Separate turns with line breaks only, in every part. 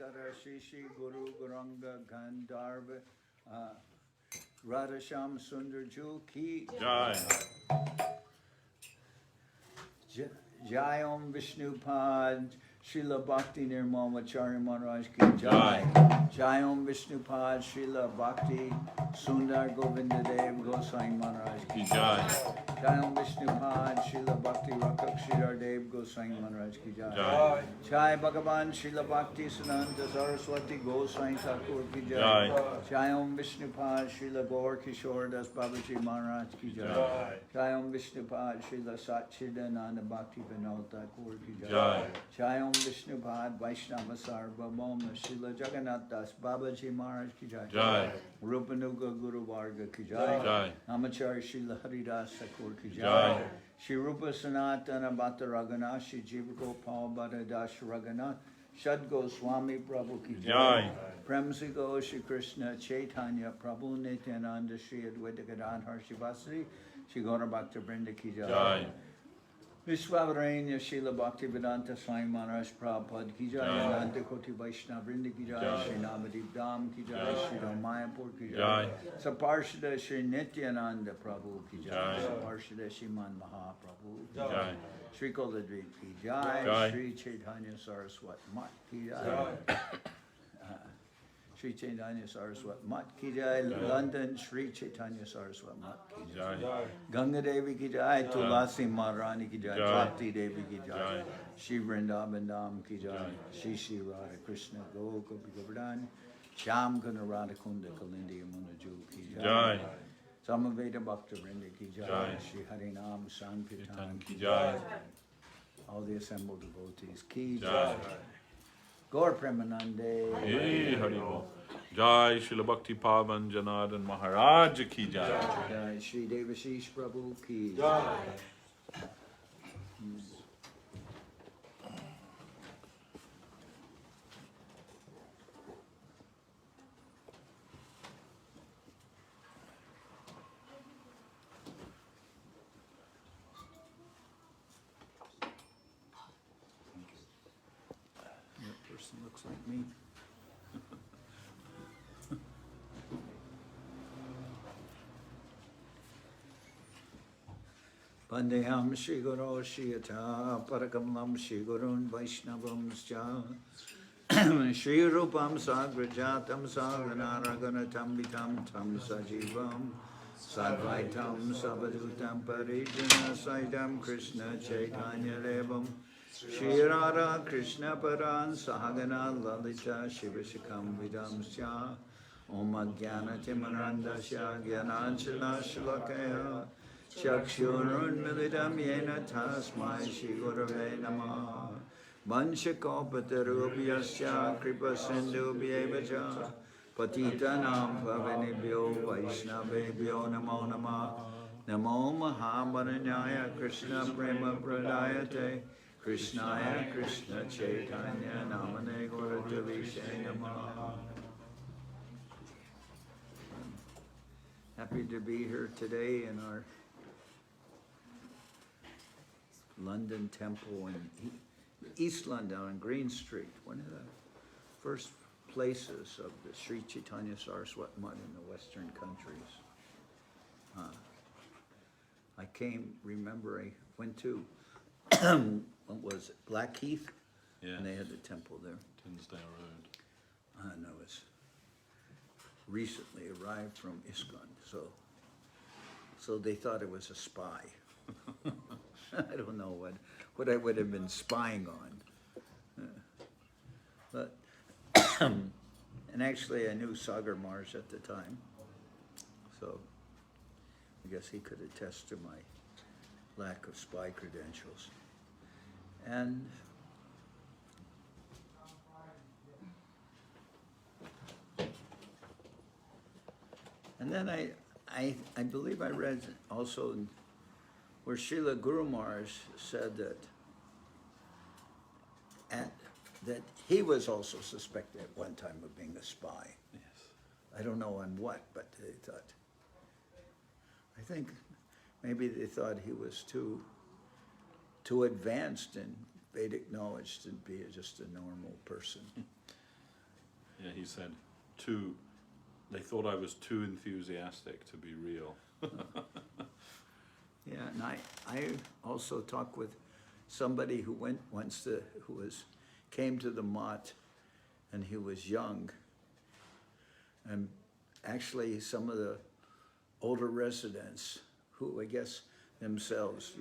Tara Shishi Guru Guranga Gandharva Radhasham Sundar Ju Ki
Jai.
Jai Om Vishnupad Srila Bhakti Nirmamacharya Maharaj Ki Jai. Jai Om Vishnupad Srila Bhakti Sundar Govinda Dev Goswami Maharaj Ki Jai. Jai Om Vishnupad Srila Bhakti Rakak Sridhar Dev Goswami Maharaj Ki Jai. Jai Bhagavan Srila Bhakti Siddhanta Saraswati Goswami Thakur Ki Jai. Jai Om Vishnupad Srila Gaur Kishore Das Babaji Maharaj Ki Jai. Jai Om Vishnupad Srila Satchidananda Bhakti Vinod Thakur Ki Jai. Jai Om Vishnupad Vaishnava Sarvabhauma Srila Jagannath Das Babaji Maharaj Ki Jai. Rupanuga Guru Varga Ki Jai. Namacharya Srila Haridas Thakur Ki Jai. Shri Rupa Sanatana Bhatta Raghunath Shri Jiva Gopal Bhatta Das Raghunath Shad Goswami Prabhu Ki Jai. Premsi Go Shri Krishna Chaitanya Prabhu Nityananda Shri Advaita Gadadhar Shivasari Shri Gaura Bhakta Vrinda Ki Jai. Vishwavaranya Srila Bhakti Vedanta Swami Maharaj Prabhupada Ki Jai. Ananta Koti Vaishnava Vrinda Ki Jai. Shri Navadip Dham Ki Jai. Shri Ramayapur Ki Jai. Saparshada Shri Nityananda Prabhu Ki Jai. Saparshada Shriman Mahaprabhu Ki Jai. Shri Koladvip Ki Jai. Shri Chaitanya Saraswat Mat Ki Jai. Shri Chaitanya Saraswat Mat Ki Jai. London Shri Chaitanya Saraswat Mat Ki Jai. Ganga Devi Ki Jai. Tulasi Maharani Ki Jai. Bhakti Devi Ki Jai. Shri Vrindavan Dham Ki Jai. Shri Shri Radha Krishna Gopi Govardhan. Sham Guna Radha Kunda Kalindi Yamuna Ju Ki Jai. Samaveda Bhakta Vrinda Ki Jai. Shri Harinam Sankirtan Ki Jai. All the assembled devotees Ki Jai. Gaur Premanande.
Hey, Haribol. Jai Srila Bhakti Pavan Janardan Maharaj Ki Jai.
Jai Sri Devashis Prabhu Ki Jai. That person looks like me. Vandeham Shri Guru Shri Yata Parakamlam Shri Gurun Vaishnavam Scha Shri Rupam Sagrajatam Saganaraganatam Vitam Tam Sajivam Sadvaitam Savadutam Parijana Saidam Krishna Chaitanya Devam Shri Radha Krishna Paran Sahagana Lalita Shivashikam Vidam Scha Om Adhyana Timarandasya Gyananjala Shalakaya Chakshurunmilitam yena tasmai Shri Gurave Namah Vanshakopatarubyasya Kripa Sindhubhyevacha Patitanam Pavanebhyo Vaishnavebhyo Namo Namah Namo Mahamaranyaya Krishna Prema Pradayate Krishnaya Krishna Chaitanya Namane Gauratavishe Namah. Happy to be here today in our London Temple in East London on Green Street, one of the first places of the Sri Chaitanya Saraswat Mutt in the Western countries. I came, remember, I went to, what was it, Blackheath?
Yeah.
And they had the temple there.
Tinsdale Road.
And I was recently arrived from ISKCON, so they thought it was a spy. I don't know what I would have been spying on. But and actually I knew Sagar Mars at the time, so I guess he could attest to my lack of spy credentials. And then I believe I read also where Srila Guru Maharaj said that he was also suspected at one time of being a spy.
Yes.
I don't know on what, but they thought, I think maybe they thought he was too advanced in Vedic knowledge to be just a normal person.
Yeah, he said they thought I was too enthusiastic to be real.
Yeah, and I also talked with somebody who came to the Mott, and he was young. And actually some of the older residents who I guess themselves,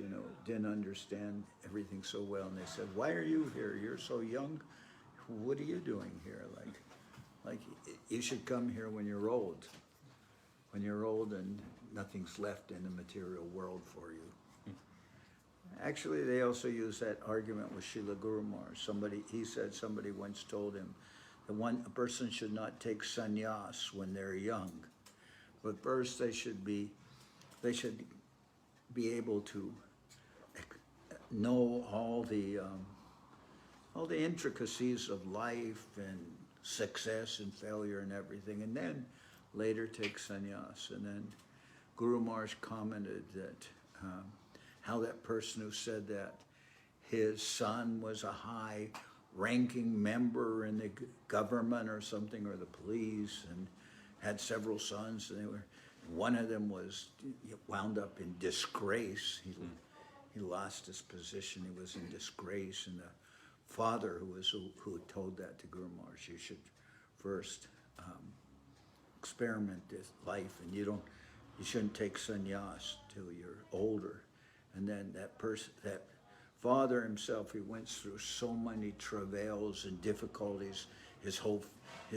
didn't understand everything so well. And they said, "Why are you here? You're so young. What are you doing here? Like you should come here when you're old. When you're old and nothing's left in the material world for you." Actually, they also use that argument with Srila Guru Maharaj. He said somebody once told him that a person should not take sannyas when they're young, but first they should be able to know all the intricacies of life and success and failure and everything, and then later take sannyas. And then Guru Maharaj commented that how that person who said that his son was a high-ranking member in the government or something, or the police, and had several sons, and one of them wound up in disgrace. He lost his position. He was in disgrace, and the father who told that to Guru Maharaj, you should first experiment this life, and you shouldn't take sannyas till you're older. And then that father himself, he went through so many travails and difficulties. His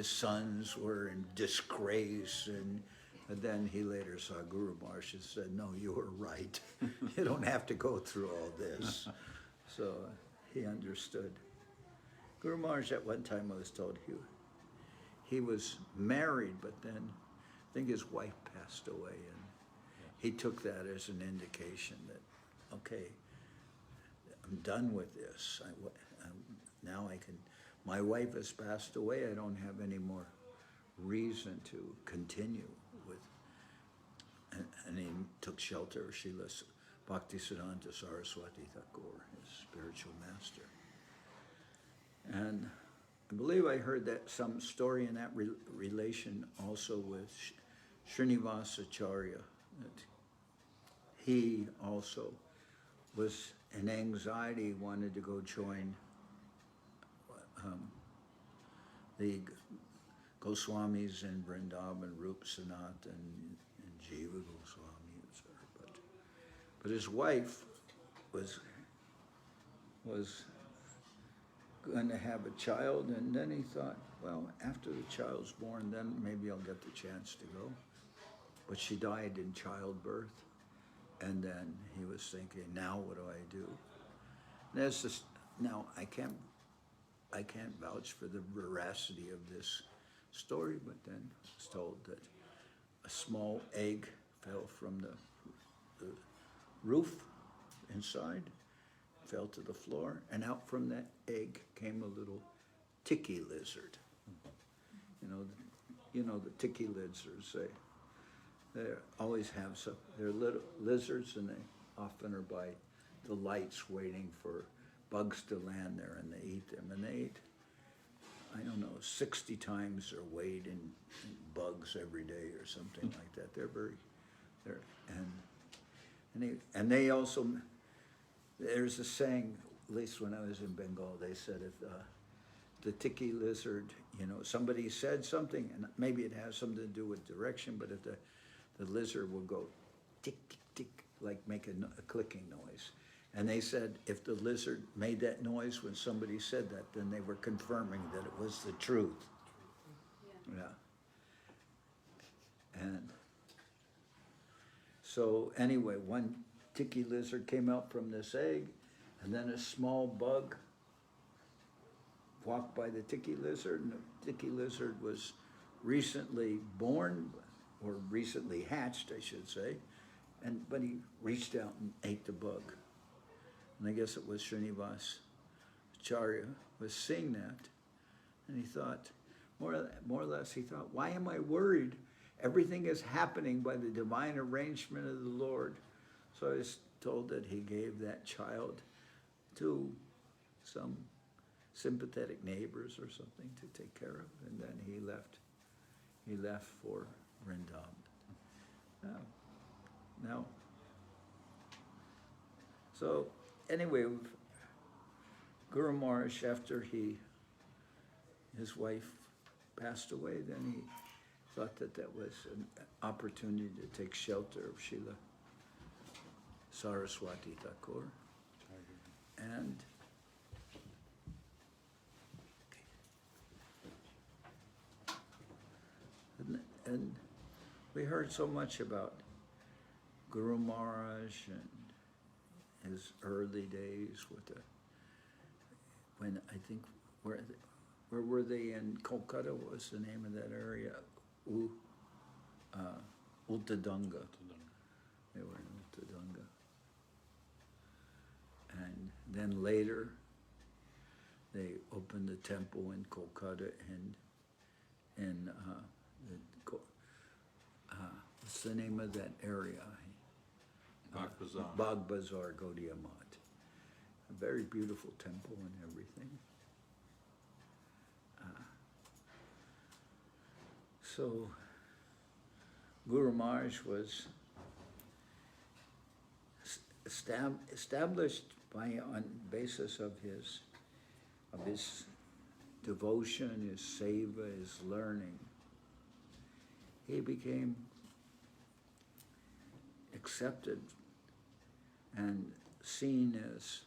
sons were in disgrace, and then he later saw Guru Maharaj and said, "No, you were right. You don't have to go through all this." So he understood. Guru Maharaj at one time, I was told, he was married, but then I think his wife passed away, and he took that as an indication that, okay, I'm done with this. Now I can. My wife has passed away. I don't have any more reason to continue with. And he took shelter of Srila Bhaktisiddhanta Saraswati Thakur, his spiritual master. And I believe I heard that some story in that relation also with Srinivasacharya, that he also was in anxiety, wanted to go join the Goswamis in Vrindavan, Rup Sanat and Jiva Goswami, etc. But his wife was going to have a child, and then he thought, well, after the child's born, then maybe I'll get the chance to go. But she died in childbirth, and then he was thinking, now what do I do? And there's this, now I can't vouch for the veracity of this story, but then I was told that a small egg fell from the roof inside, fell to the floor, and out from that egg came a little tiki lizard. You know the tiki lizards. They always have some. They're little lizards, and they often are by the lights waiting for bugs to land there, and they eat them. And they eat, I don't know, 60 times their weight in bugs every day or something like that. And they also, there's a saying, at least when I was in Bengal, they said if the tiki lizard, somebody said something, and maybe it has something to do with direction, but if the lizard will go tick, tick, tick, like make a clicking noise. And they said if the lizard made that noise when somebody said that, then they were confirming that it was the truth. Yeah. And so anyway, one tiki lizard came out from this egg, and then a small bug walked by the tiki lizard, and the tiki lizard was recently born, or recently hatched, I should say, but he reached out and ate the bug. And I guess it was Srinivasacharya was seeing that, and he thought, more or less, he thought, why am I worried? Everything is happening by the divine arrangement of the Lord. So I was told that he gave that child to some sympathetic neighbors or something to take care of, and then he left for Vrindavan. Now, so anyway, Guru Maharaj, after his wife passed away, then he thought that was an opportunity to take shelter of Srila Saraswati Thakur. And we heard so much about Guru Maharaj and his early days when I think, where were they in Kolkata? What was the name of that area? Ultadanga. They were in Ultadanga. And then later, they opened the temple in Kolkata and what's the name of that area?
Bagh Bazaar.
Bagh Bazaar, Gaudiya Math. A very beautiful temple and everything. So Guru Maharaj was established on basis of his devotion, his seva, his learning. He became accepted and seen as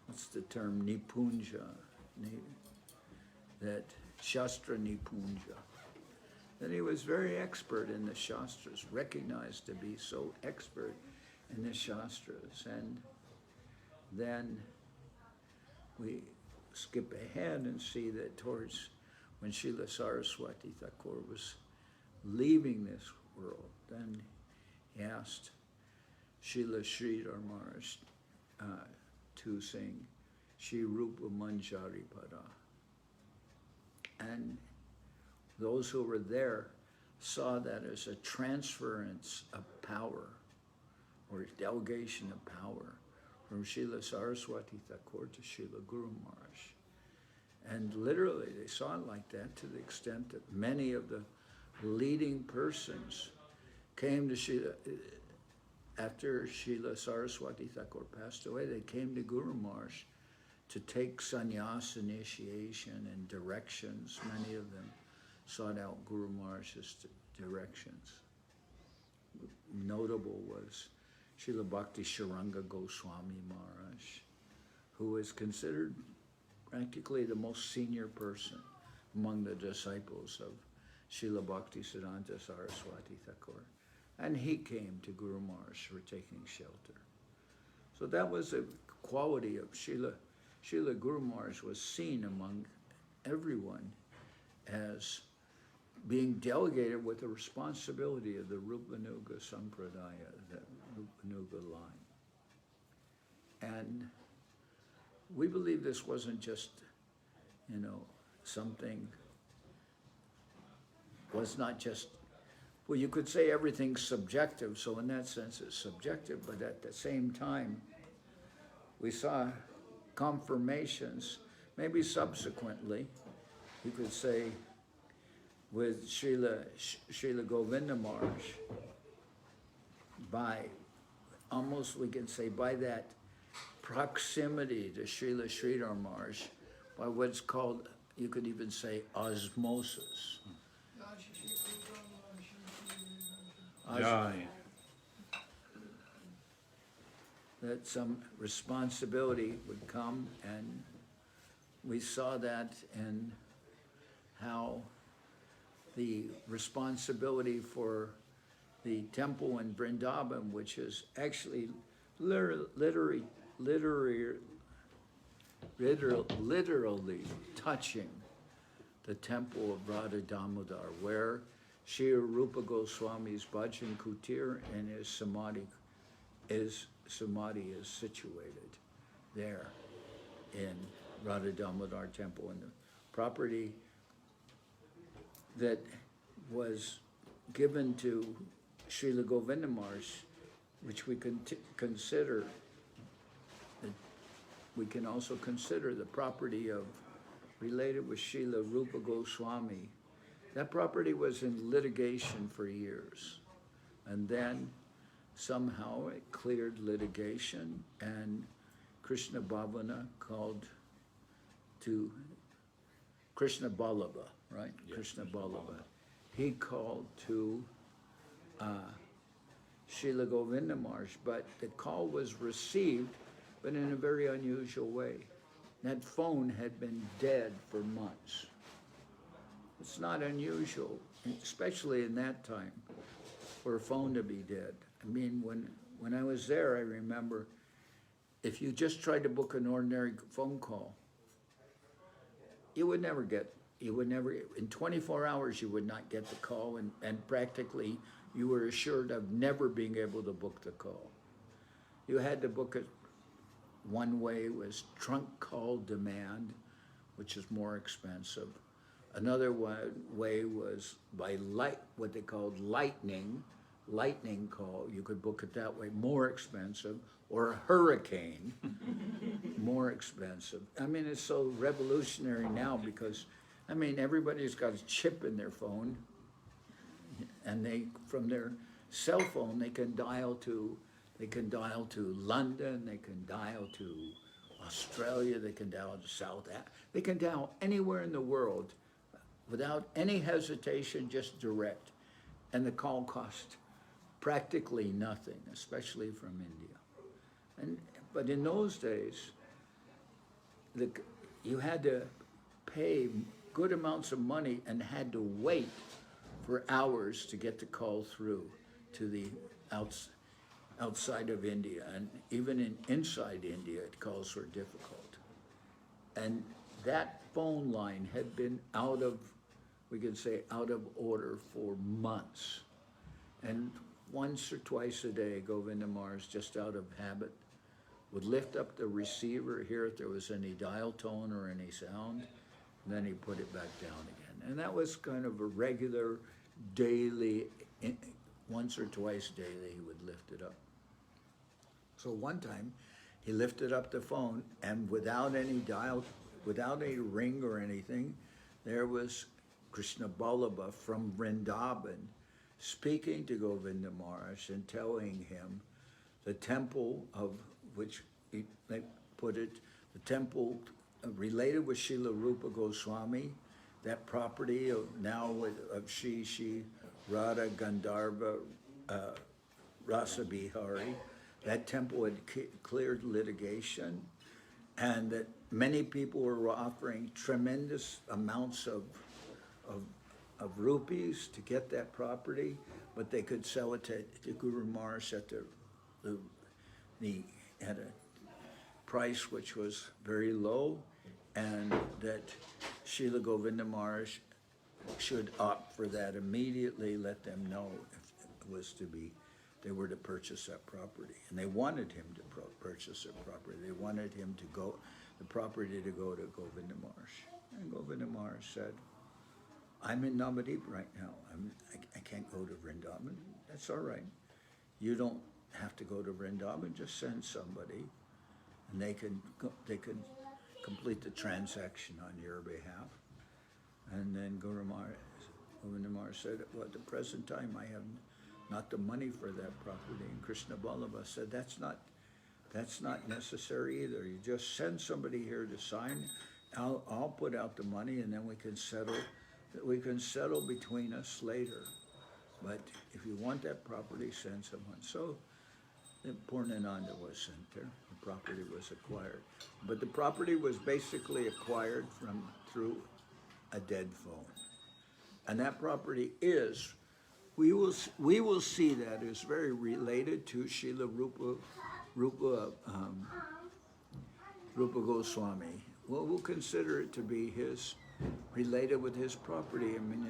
what's the term, nipunja, that Shastra nipunja, that he was very expert in the Shastras, recognized to be so expert in the Shastras. And then we skip ahead and see that towards when Srila Saraswati Thakur was leaving this world, then he asked Srila Sridhar Maharaj to sing Shri Rupa Manjari Pada. And those who were there saw that as a transference of power or delegation of power from Srila Saraswati Thakur to Srila Guru Maharaj. And literally they saw it like that, to the extent that many of the leading persons came to Srila, after Srila Saraswati Thakur passed away, they came to Guru Maharaj to take sannyas initiation and directions. Many of them sought out Guru Maharaj's directions. Notable was Srila Bhakti Sharanga Goswami Maharaj, who is considered practically the most senior person among the disciples of Srila Bhakti Siddhanta Saraswati Thakur. And he came to Guru Maharaj for taking shelter. So that was a quality of Srila Guru Maharaj was seen among everyone as being delegated with the responsibility of the Rupanuga Sampradaya, that Rupanuga line. And we believe this wasn't just, something, was not just, well, you could say everything's subjective, so in that sense it's subjective, but at the same time, we saw confirmations, maybe subsequently, you could say, with Srila Govinda Maharaj, by almost, we can say, by that proximity to Srila Sridhar Maharaj, by what's called, you could even say, osmosis. That some responsibility would come, and we saw that in how the responsibility for the temple in Vrindavan, which is actually literally touching the temple of Radha Damodar, where Sri Rupa Goswami's Bhajan Kutir and his samadhi is situated there in Radha Damodar temple, and the property that was given to Srila Govinda Maharaj which we can consider. We can also consider the property of related with Srila Rupa Goswami. That property was in litigation for years, and then somehow it cleared litigation, and Krishna Bhavana called to Krishna Ballabha, right?
Yes,
Krishna
Krishna
Ballabha. He called to Srila Govinda Maharaj, but the call was received, but in a very unusual way. That phone had been dead for months. It's not unusual, especially in that time, for a phone to be dead. I mean, when I was there, I remember if you just tried to book an ordinary phone call, you would never, in 24 hours, you would not get the call, and practically you were assured of never being able to book the call. You had to book it. One way was trunk call demand, which is more expensive. Another way was by what they called lightning call. You could book it that way, more expensive, or a hurricane, more expensive. I mean, it's so revolutionary now because, I mean, everybody's got a chip in their phone, and from their cell phone, they can dial to London, they can dial to Australia, they can dial to South Africa, they can dial anywhere in the world without any hesitation, just direct. And the call cost practically nothing, especially from India. But in those days, you had to pay good amounts of money and had to wait for hours to get the call through to the outside of India, and even inside India, calls were difficult. And that phone line had been out of order for months. And once or twice a day, Govinda Maharaj, just out of habit, would lift up the receiver, hear if there was any dial tone or any sound, and then he put it back down again. And that was kind of a regular, daily, once or twice daily, he would lift it up. So one time, he lifted up the phone, and without any ring or anything, there was Krishna Ballabha from Vrindavan speaking to Govinda Maharaj and telling him the temple of which they put it, the temple related with Srila Rupa Goswami, that property of Shri Radha Gandharva Rasa Bihari, that temple had cleared litigation, and that many people were offering tremendous amounts of rupees to get that property, but they could sell it to Guru Maharaj at at a price which was very low, and that Srila Govinda Maharaj should opt for that immediately, let them know if it was to be, they were to purchase that property. And they wanted him to purchase their property. They wanted him the property to go to Govinda Maharaj. And Govinda Maharaj said, I'm in Navadip right now. I can't go to Vrindavan. That's all right. You don't have to go to Vrindavan. Just send somebody, and they can complete the transaction on your behalf. And then Govinda Maharaj said, well, at the present time, I have not the money for that property. And Krishna Ballabha said, that's not necessary either. You just send somebody here to sign. I'll put out the money, and then we can settle between us later. But if you want that property, send someone. So the Purnananda was sent there. The property was acquired. But the property was basically acquired through a dead phone. And that property is, we will see that is very related to Srila Rupa Goswami. Well, we'll consider it to be related with his property. I mean,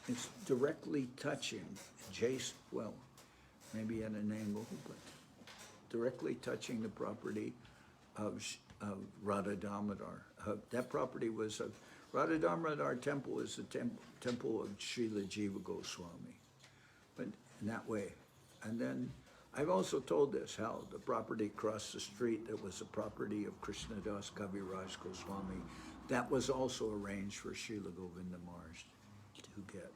it's directly touching, well, maybe at an angle, but directly touching the property of Radha Damodar. That property was Radha Damodar temple is the temple of Srila Jiva Goswami. But in that way. And then I've also told this, how the property across the street that was the property of Krishnadas Kaviraj Goswami, that was also arranged for Srila Govinda Maharaj to get.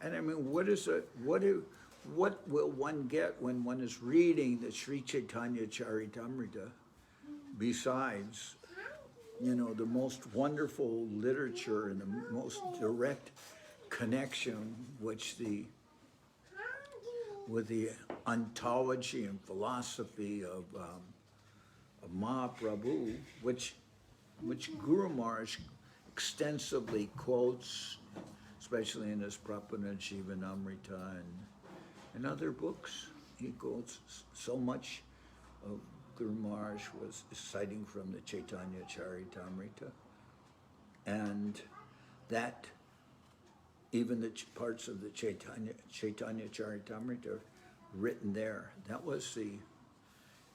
And I mean, what will one get when one is reading the Sri Chaitanya Charitamrita, besides, you know, the most wonderful literature and the most direct connection with the ontology and philosophy of Mahaprabhu, which Guru Maharaj extensively quotes, especially in his Prabhupada Jivanamrita and other books. He quotes so much of Guru Maharaj was citing from the Chaitanya Charitamrita, and that even the parts of the Chaitanya Charitamrita written there. That was the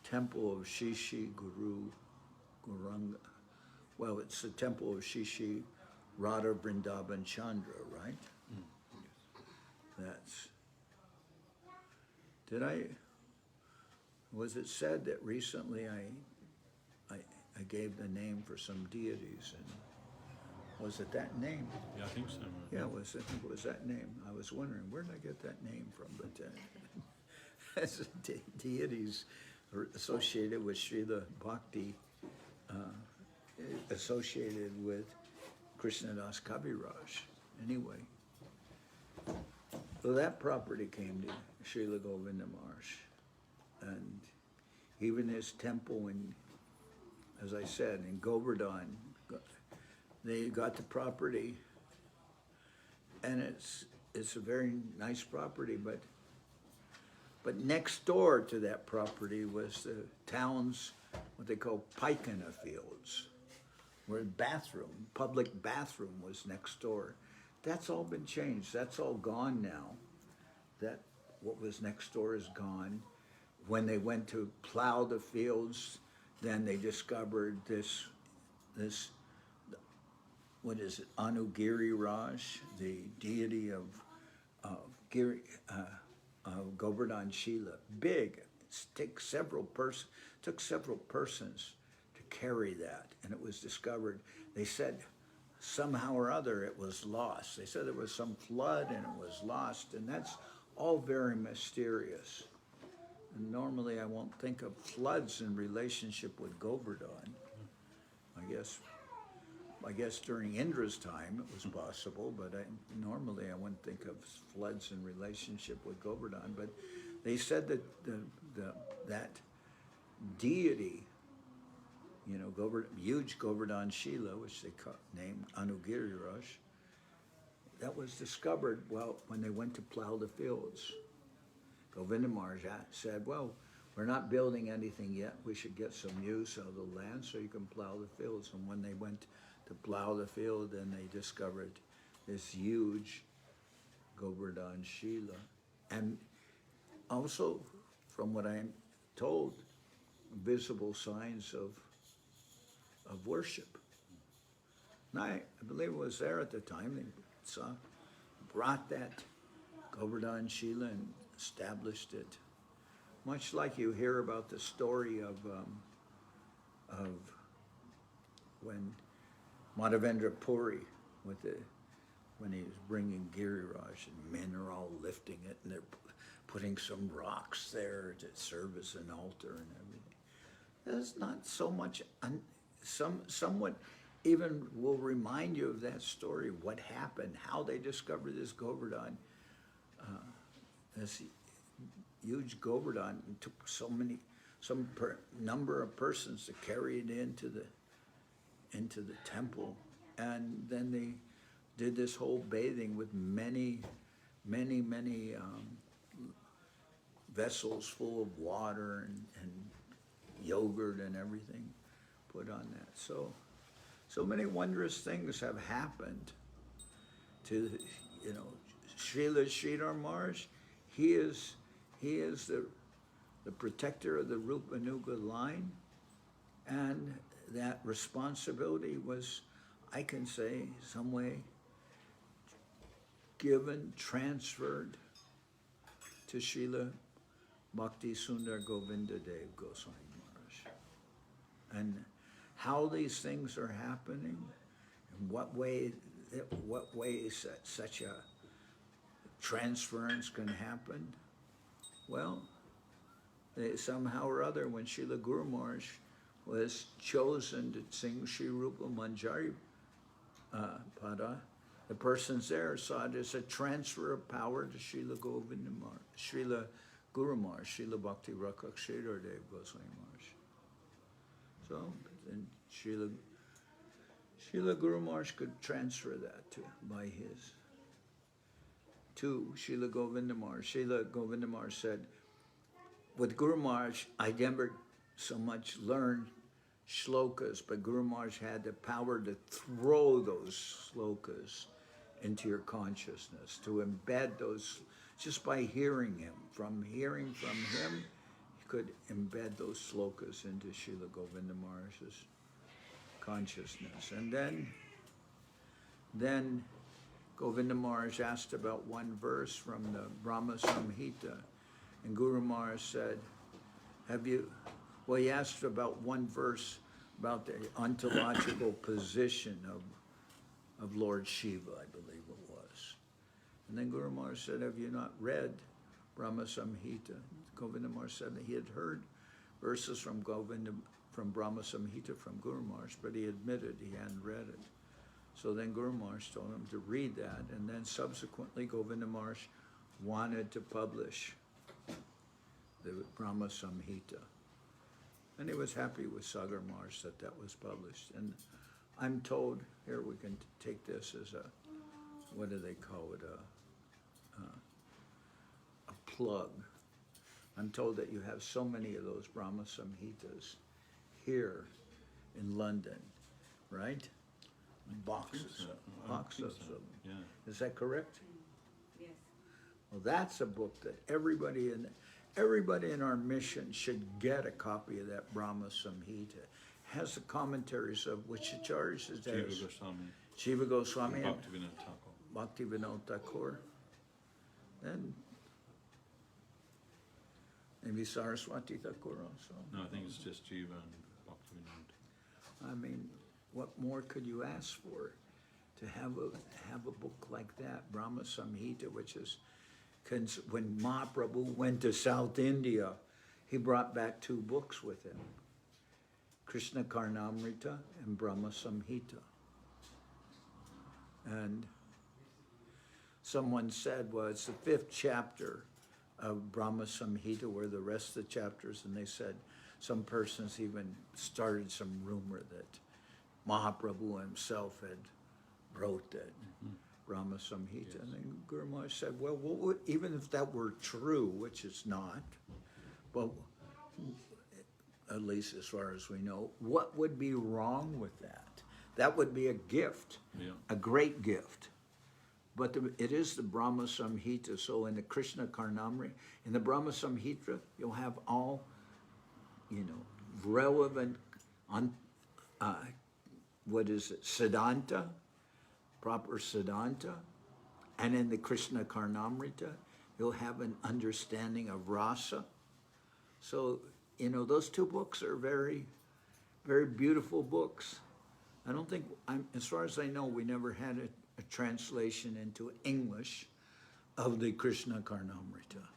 temple of Shishi Guranga. Well, it's the temple of Shishi Radha Vrindavan Chandra, right? That's. Was it said that recently I gave the name for some deities, and was it that name?
Yeah, I think so.
Yeah, I think it was that name. I was wondering, where did I get that name from? But deities are associated with Srila Bhakti, associated with Krishnadas Kaviraj. Anyway, so that property came to Srila Govinda Maharaj. And even his temple in, as I said, in Govardhan, they got the property, and it's a very nice property, but next door to that property was the town's, what they call Paikana fields, where public bathroom was next door. That's all been changed. That's all gone now. That what was next door is gone. When they went to plow the fields, then they discovered this what is it, Anugiri Raj, the deity of Govardhan Shila. Big. It took several persons to carry that, and it was discovered. They said somehow or other it was lost. They said there was some flood and it was lost, and that's all very mysterious. And normally I won't think of floods in relationship with Govardhan. I guess during Indra's time it was possible, but normally I wouldn't think of floods in relationship with Govardhan. But they said that that deity, you know, huge Govardhan Shila, which they named Anugiriraj, that was discovered when they went to plow the fields. Govinda Maharaj said, well, we're not building anything yet. We should get some use of the land so you can plow the fields. And when they went to plow the field, then they discovered this huge Govardhan Shila. And also, from what I'm told, visible signs of worship. And I believe it was there at the time. They brought that Govardhan Shila and established it. Much like you hear about the story of when Madhavendra Puri, when he was bringing Giriraj, and men are all lifting it, and they're putting some rocks there to serve as an altar and everything. That's not so much, somewhat even will remind you of that story, what happened, how they discovered this Govardhan, this huge Govardhan. It took some number of persons to carry it into the temple, and then they did this whole bathing with many vessels full of water and yogurt and everything put on that. So many wondrous things have happened to, you know, Srila Sridhar Maharaj. He is the protector of the Rupanuga line, and that responsibility was, I can say, some way given, transferred to Srila Bhakti Sundar Govinda Dev Goswami Maharaj. And how these things are happening, in what way is that such a transference can happen? Well, somehow or other, when Srila Guru Maharaj was chosen to sing Sri Rupa Manjari Pada, the persons there saw it as a transfer of power to Srila Govinda Maharaj, Srila Guru Maharaj, Srila Bhakti Rakak Sridhar Dev Goswami Maharaj. So then Srila Guru Maharaj could transfer that to Srila Govinda Maharaj. Srila Govinda Maharaj said, with Guru Maharaj, I never so much learned shlokas, but Guru Maharaj had the power to throw those shlokas into your consciousness, to embed those, just by hearing him. From hearing from him, you could embed those shlokas into Srila Govinda Maharaj's consciousness. And then Govinda Maharaj asked about one verse from the Brahma Samhita, and Guru Maharaj said, he asked about one verse about the ontological position of Lord Shiva, I believe it was. And then Guru Maharaj said, have you not read Brahma Samhita? Govinda Maharaj said that he had heard verses from Brahma Samhita from Guru Maharaj, but he admitted he hadn't read it. So then Guru Maharaj told him to read that, and then subsequently Govinda Maharaj wanted to publish the Brahma Samhita. And he was happy with Sagar Maharaj that was published. And I'm told, here we can take this as a, what do they call it, a plug. I'm told that you have so many of those Brahma Samhitas here in London, right? Boxes of them.
Yeah.
Is that correct?
Yes.
Well, that's a book that everybody in our mission should get a copy of that Brahma Samhita. It has the commentaries of which acharyas is there?
Shiva Goswami.
Shiva Goswami and
Bhaktivinoda Thakur.
Bhaktivinoda Thakur. Then maybe Saraswati Thakur also.
No, I think it's just Shiva and Bhaktivinoda.
I mean, what more could you ask for? To have a book like that, Brahma Samhita, which is, when Mahaprabhu went to South India, he brought back 2 books with him, Krishna Karnamrita and Brahma Samhita. And someone said, well, it's the 5th chapter of Brahma Samhita, where the rest of the chapters, and they said some persons even started some rumor that Mahaprabhu himself had wrote that Brahma Samhita. Yes. And then Guru Maharaj said, well, what would, even if that were true, which it's not, but at least as far as we know, what would be wrong with that? That would be a gift, a great gift. But it is the Brahma Samhita. So in the Krishna Karnamrita, in the Brahma Samhita, you'll have all, relevant, Siddhanta, proper Siddhanta. And in the Krishna Karnamrita, you'll have an understanding of rasa. So, those 2 books are very, very beautiful books. I don't think, as far as I know, we never had a translation into English of the Krishna Karnamrita.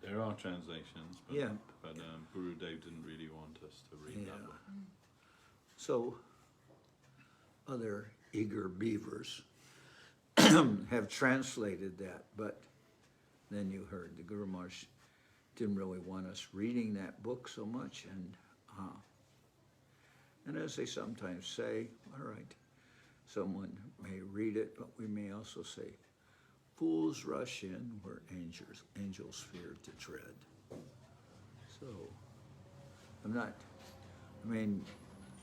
There are translations, but,
Yeah.
but Guru Dev didn't really want us to read that one.
So, other eager beavers have translated that, but then you heard the Guru Maharaj didn't really want us reading that book so much, and as they sometimes say, all right, someone may read it, but we may also say, fools rush in where angels fear to tread. So, I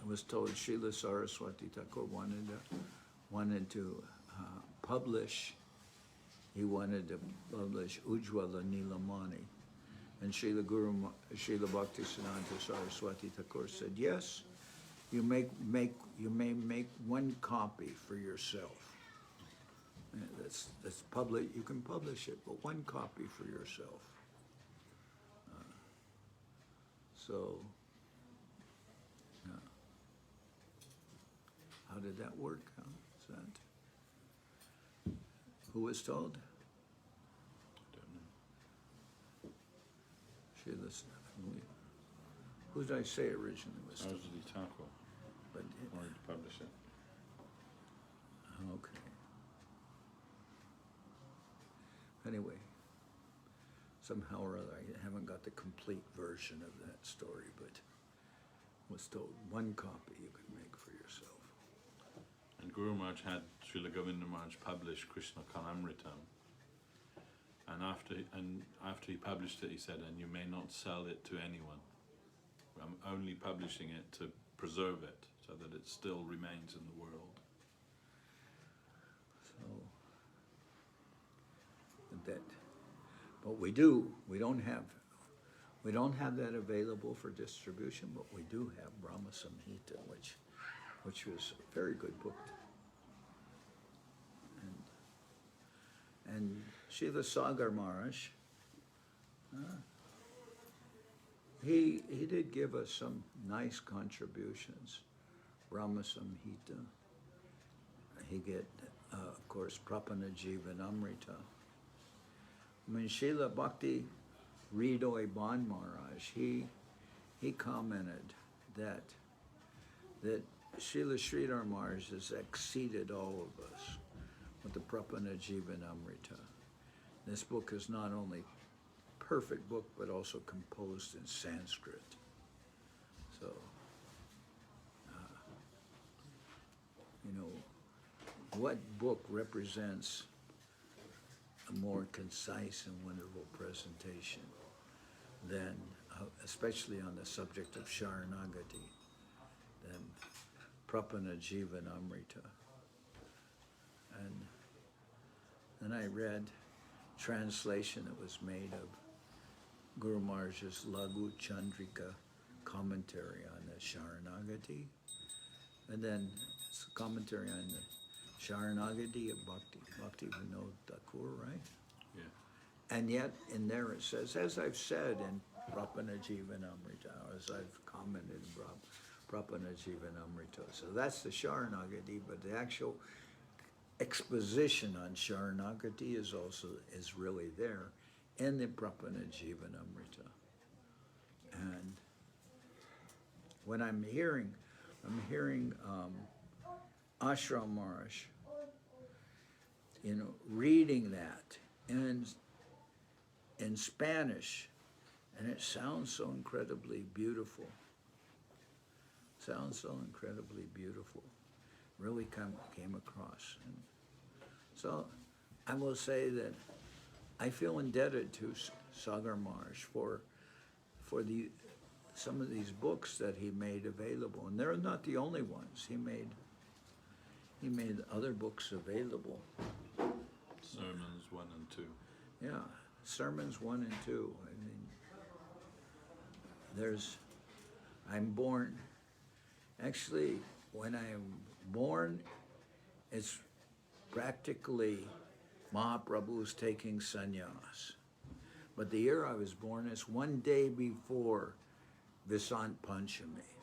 was told Srila Saraswati Thakur wanted to publish Ujjvala Nilamani. And Srila Bhakti Siddhanta Saraswati Thakur said, yes, you may make one copy for yourself. That's public. You can publish it, but one copy for yourself. So, yeah. How did that work? How is that? Who was told?
I don't know.
Srila. Who did I say originally was told?
Saraswati Thakur
But
wanted to publish it.
okay. Anyway, somehow or other, I haven't got the complete version of that story, but was told one copy you can make for yourself.
And Guru Maharaj had Srila Govinda Maharaj publish Krishna Kalamritam. And after he published it, he said, and you may not sell it to anyone. I'm only publishing it to preserve it, so that it still remains in the world.
So, but we don't have that available for distribution, but we do have Brahma Samhita, which was a very good book. And Srila Sagar Maharaj, he did give us some nice contributions. Brahma Samhita. He get, of course, Prapana Jivan Amrita. I mean, Srila Bhakti Ridoy Ban Maharaj, he commented that Srila Sridhar Maharaj has exceeded all of us with the Prapana Jivan Amrita. This book is not only perfect book, but also composed in Sanskrit. So, what book represents a more concise and wonderful presentation than, especially on the subject of Sharanagati, than Prapana Jivan Amrita. And then I read translation that was made of Guru Maharaj's Laghu Chandrika commentary on the Sharanagati, and then it's a commentary on the Sharanagati of Bhakti Vinod Thakur, right?
Yeah.
And yet in there it says, as I've said in Prapana Jivan Amrita, as I've commented in Prapana Jivan Amrita. So that's the Sharanagati, but the actual exposition on Sharanagati is really there in the Prapana Jivan Amrita. And when I'm hearing Ashram Maharaj, reading that in Spanish, and it sounds so incredibly beautiful. Sounds so incredibly beautiful. Really came across. And so I will say that I feel indebted to Sagar Maharaj for some of these books that he made available. And they're not the only ones. He made other books available.
Sermons 1 and 2.
Yeah, Sermons 1 and 2. I mean, I'm born. Actually, when I'm born, it's practically Mahaprabhu's taking sannyas. But the year I was born is one day before Vasant Panchami.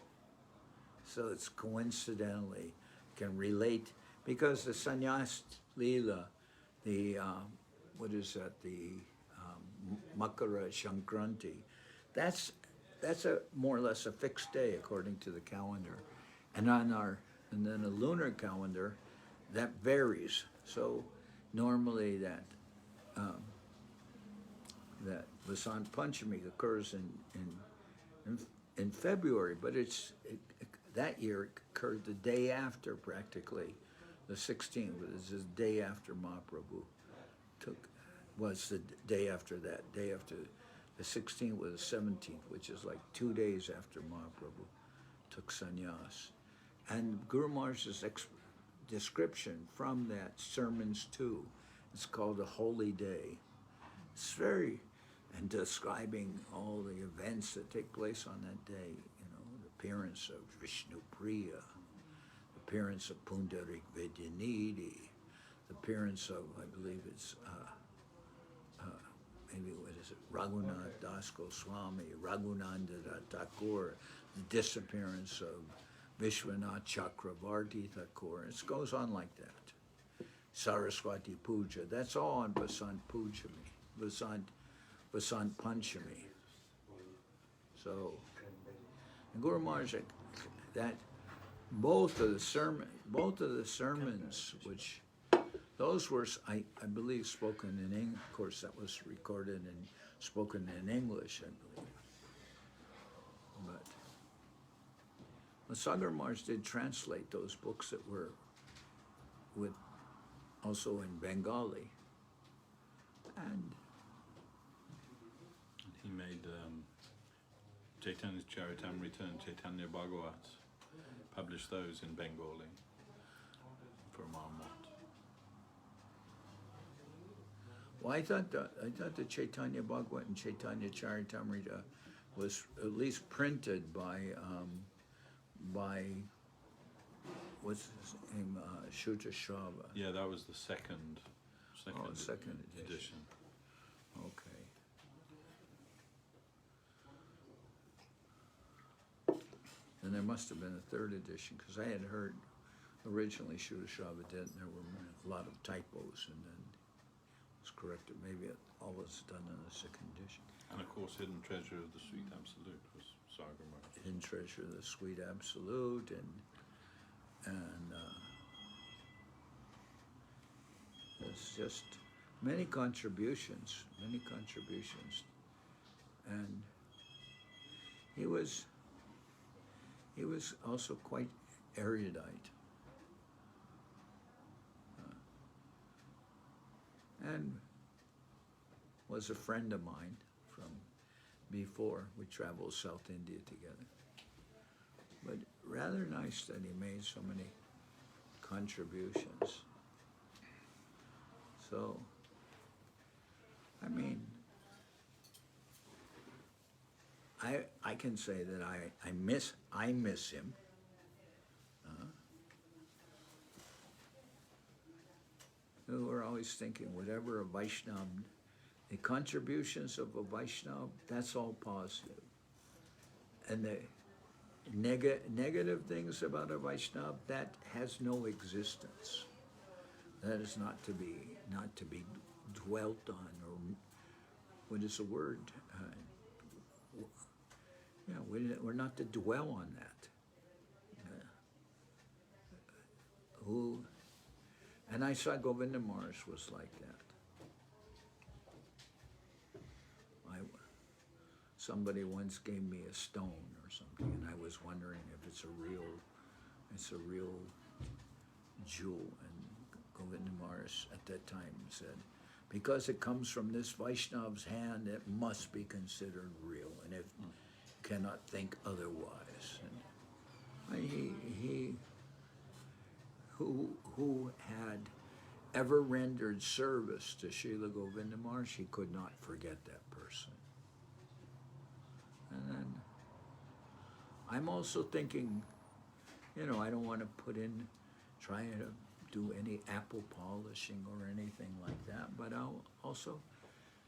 So it's coincidentally can relate, because the sannyas Leela, the, Makara Shankranti, that's a more or less a fixed day according to the calendar. And then a lunar calendar, that varies. So normally that Vasant Panchami occurs in February, but that year it occurred the day after, practically, the 16th. This is the day after Mahaprabhu was the day after that. Day after the 16th was the 17th, which is like 2 days after Mahaprabhu took sannyas. And Guru Maharaj's description from that, Sermons 2, it's called a holy day. It's and describing all the events that take place on that day, the appearance of Vishnu Priya, the appearance of Pundarik Vidyanidhi, the appearance of, I believe it's, maybe what is it, Raghunath Das Goswami, Raghunanda Thakur, the disappearance of Vishwanath Chakravarti Thakur. It goes on like that. Saraswati Puja, that's all on Vasant Pujami, Vasant Panchami. So, and Guru Maharaj, that both of the sermons, which those were, I believe, spoken in English. Of course, that was recorded and spoken in English, I believe. But Sagar Maharaj did translate those books that were with also in Bengali, and
he made Chaitanya's Charitamrita and Chaitanya Bhagavat, published those in Bengali for Marmot.
well, I thought the Chaitanya Bhagavat and Chaitanya Charitamrita was at least printed by what's his name, Shuta Shava.
Yeah, that was the second
edition. Okay. And there must have been a third edition, because I had heard originally Shuta Shava did, and there were a lot of typos, and then it was corrected. Maybe all was done in the second edition.
And of course, Hidden Treasure of the Sweet Absolute was Sagar Maharaj.
Hidden Treasure of the Sweet Absolute, and it's just many contributions, and he was also quite erudite, and was a friend of mine from before. We traveled South India together. But rather nice that he made so many contributions. So, I mean, I can say that I miss him. We're always thinking whatever a Vaishnava, the contributions of a Vaishnava, that's all positive. And the negative things about a Vaishnava, that has no existence. That is not to be dwelt on, or what is the word? We're not to dwell on that. And I saw Govinda Maharaj was like that. Somebody once gave me a stone or something, and I was wondering if it's a real jewel. And Govinda Maharaj at that time said, because it comes from this Vaishnava's hand, it must be considered real, and if cannot think otherwise. And he who had ever rendered service to Srila Govinda Maharaj, he could not forget that person. And then I'm also thinking, I don't want to try to do any apple polishing or anything like that, but I'll also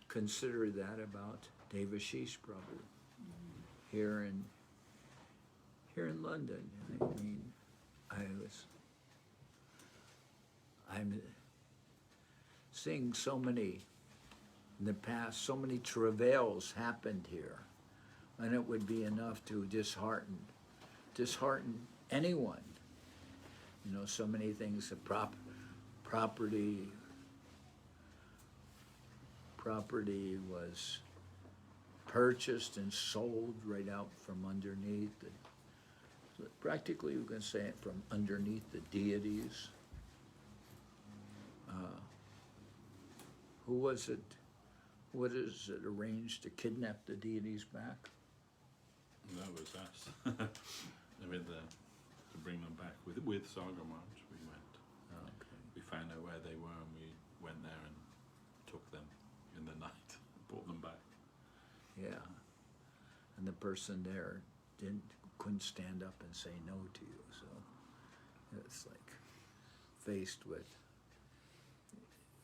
consider that about Devashis Prabhu here in London. I mean, I'm seeing so many, in the past, so many travails happened here, and it would be enough to dishearten anyone. So many things, the property was purchased and sold right out from underneath. Practically, you can say it from underneath the deities. Who was it arranged to kidnap the deities back?
That was us. To bring them back with Sagar Maharaj, we went.
Okay.
We found out where they were, and we went there and took them in the night, brought them back.
Yeah, and the person there couldn't stand up and say no to you, so it's like faced with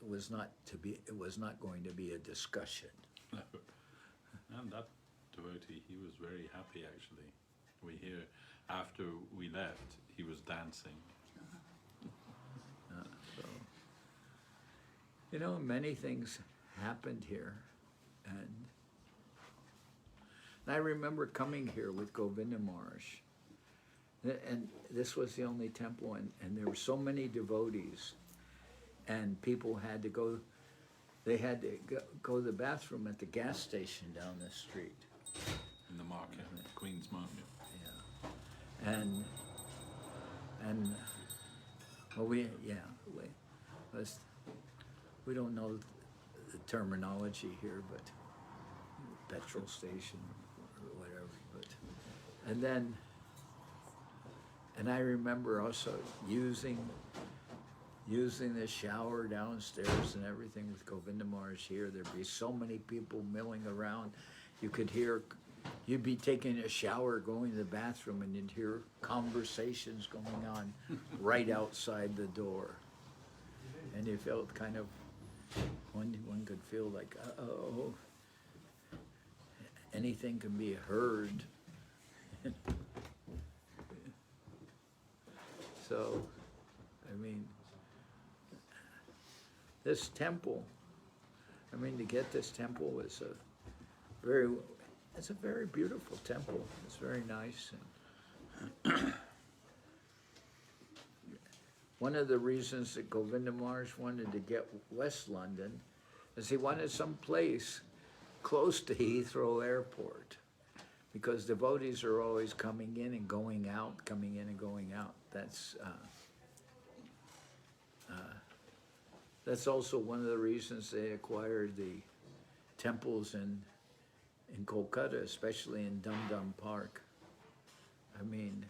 was not going to be a discussion.
And that devotee, he was very happy actually. We hear after we left, he was dancing.
So, you know, many things happened here, and I remember coming here with Govinda Maharaj, and this was the only temple, and there were so many devotees, and people had to go. They had to go to the bathroom at the gas station down the street.
In the market, Queen's Market.
Yeah, and well, we don't know the terminology here, but petrol station or whatever. But and I remember also using the shower downstairs and everything with Govinda Maharaj here. There'd be so many people milling around. You could hear, you'd be taking a shower, going to the bathroom, and you'd hear conversations going on right outside the door. And you felt kind of, one could feel like, uh-oh, anything can be heard. So, I mean, this temple, to get this temple was it's a very beautiful temple. It's very nice. And one of the reasons that Govinda Maharaj wanted to get West London is he wanted some place close to Heathrow Airport, because devotees are always coming in and going out, coming in and going out. That's also one of the reasons they acquired the temples in Kolkata, especially in Dum Dum Park. I mean,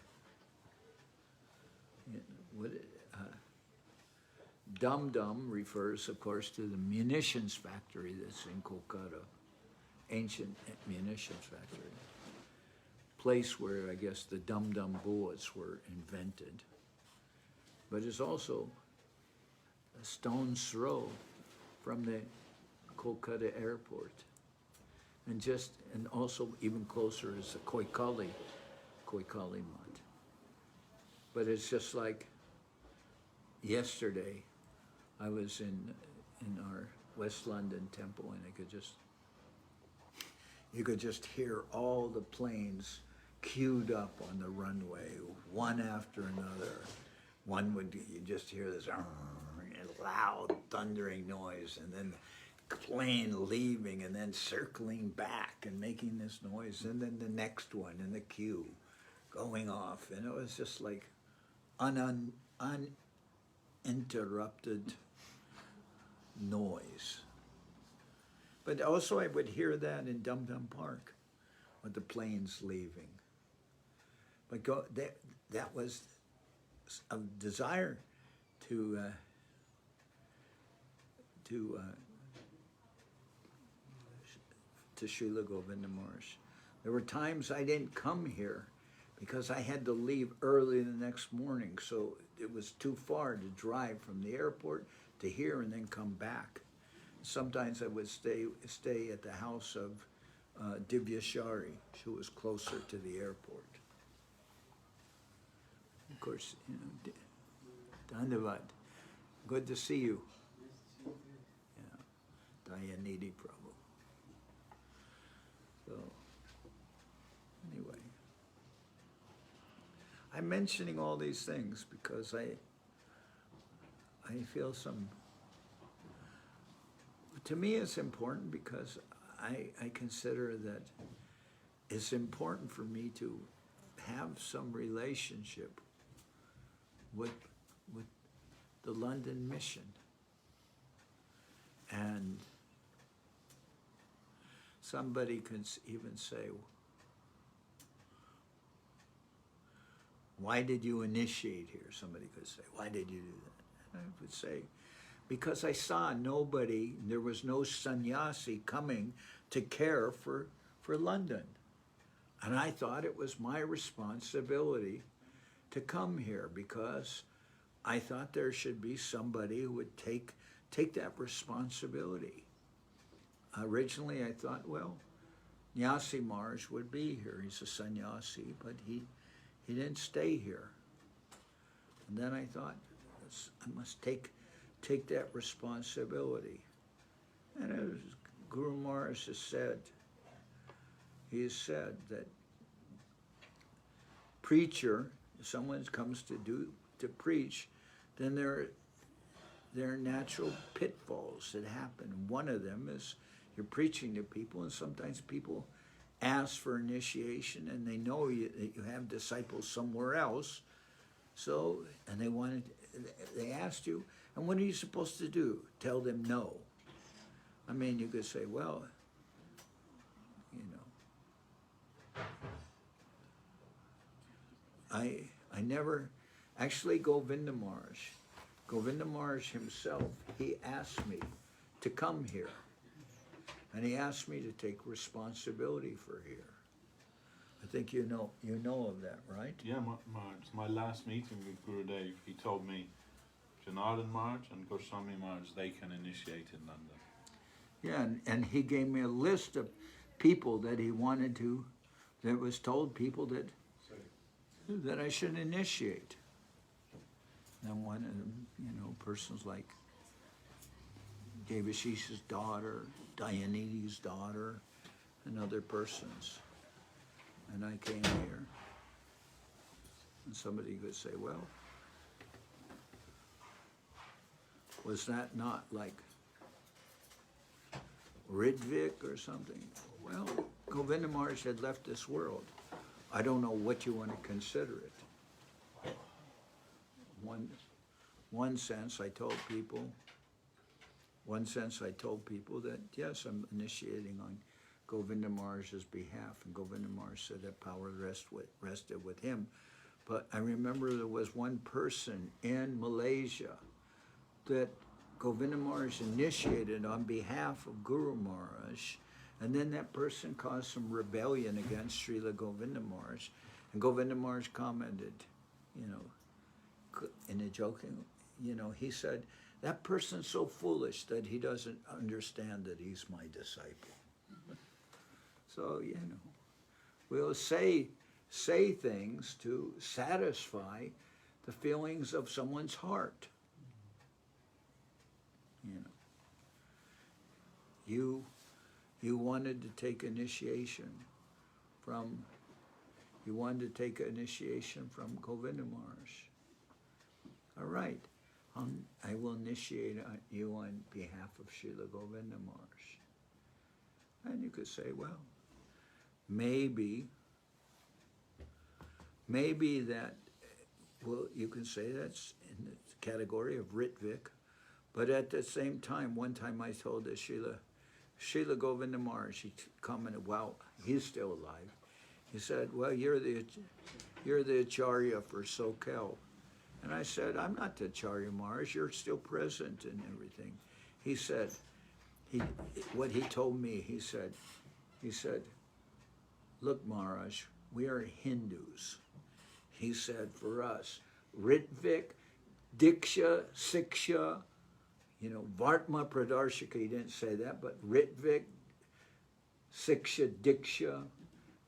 Dum Dum refers, of course, to the munitions factory that's in Kolkata, ancient munitions factory, place where I guess the Dum Dum bullets were invented. But it's also a stone's throw from the Kolkata airport. And also even closer is the Koikali Mat. But it's just like yesterday, I was in our West London temple, and you could just hear all the planes queued up on the runway, one after another. You just hear this loud thundering noise, and then the plane leaving and then circling back and making this noise, and then the next one in the queue going off, and it was just like uninterrupted noise. But also I would hear that in Dum Dum Park with the planes leaving. But that was a desire to Srila Govinda Maharaj. There were times I didn't come here because I had to leave early the next morning, so it was too far to drive from the airport to here and then come back. Sometimes I would stay at the house of Divya Shari, who was closer to the airport. Of course, Dandavad, good to see you. Yeah, Dayanidhi Prabhu. So, anyway, I'm mentioning all these things because I feel to me it's important, because I consider that it's important for me to have some relationship with the London mission. And somebody can even say, why did you initiate here? Somebody could say, why did you do that? And I would say, because I saw nobody, there was no sannyasi coming to care for London. And I thought it was my responsibility to come here, because I thought there should be somebody who would take take that responsibility. Originally I thought, well, Nyasi Maharaj would be here. He's a sannyasi, but he didn't stay here. And then I thought, I must take that responsibility. And as Guru Maharaj has said, he has said that preacher, if someone comes to preach, then there are natural pitfalls that happen. One of them is you're preaching to people, and sometimes people ask for initiation, and they know that you have disciples somewhere else. So, and they asked you, and what are you supposed to do? Tell them no. I mean, you could say, well, you know, I never, actually Govinda Maharaj himself, he asked me to come here. And he asked me to take responsibility for here. I think you know of that, right?
Yeah, my last meeting with Gurudev, he told me Janardan Maharaj and Goswami Maharaj, they can initiate in London.
Yeah, and he gave me a list of people that he wanted to, that was told people that I should initiate. And one of them, persons like Devashis' daughter, Dayani's daughter, and other persons. And I came here, and somebody could say, well, was that not like Ridvik or something? Well, Govinda Maharaj had left this world. I don't know what you want to consider it. One sense I told people that, yes, I'm initiating on Govinda Maharaj's behalf, and Govinda Maharaj said that power rested with him. But I remember there was one person in Malaysia that Govinda Maharaj initiated on behalf of Guru Maharaj, and then that person caused some rebellion against Srila Govinda Maharaj, and Govinda Maharaj commented, in a joking, he said, that person's so foolish that he doesn't understand that he's my disciple. So, we'll say things to satisfy the feelings of someone's heart. You wanted to take initiation from Govinda Maharaj. All right. I will initiate you on behalf of Srila Govinda Maharaj. And you could say, well, maybe that, well, you can say that's in the category of Ritvik, but at the same time, one time I told the Srila Govinda Maharaj, he commented, wow, he's still alive. He said, well, you're the Acharya for SoCal. And I said, I'm not the Acharya Maharaj, you're still present and everything. He said, what he told me, he said, look Maharaj, we are Hindus. He said, for us, Ritvik, Diksha, Siksha, Vartma Pradarshika, he didn't say that, but Ritvik, Siksha, Diksha,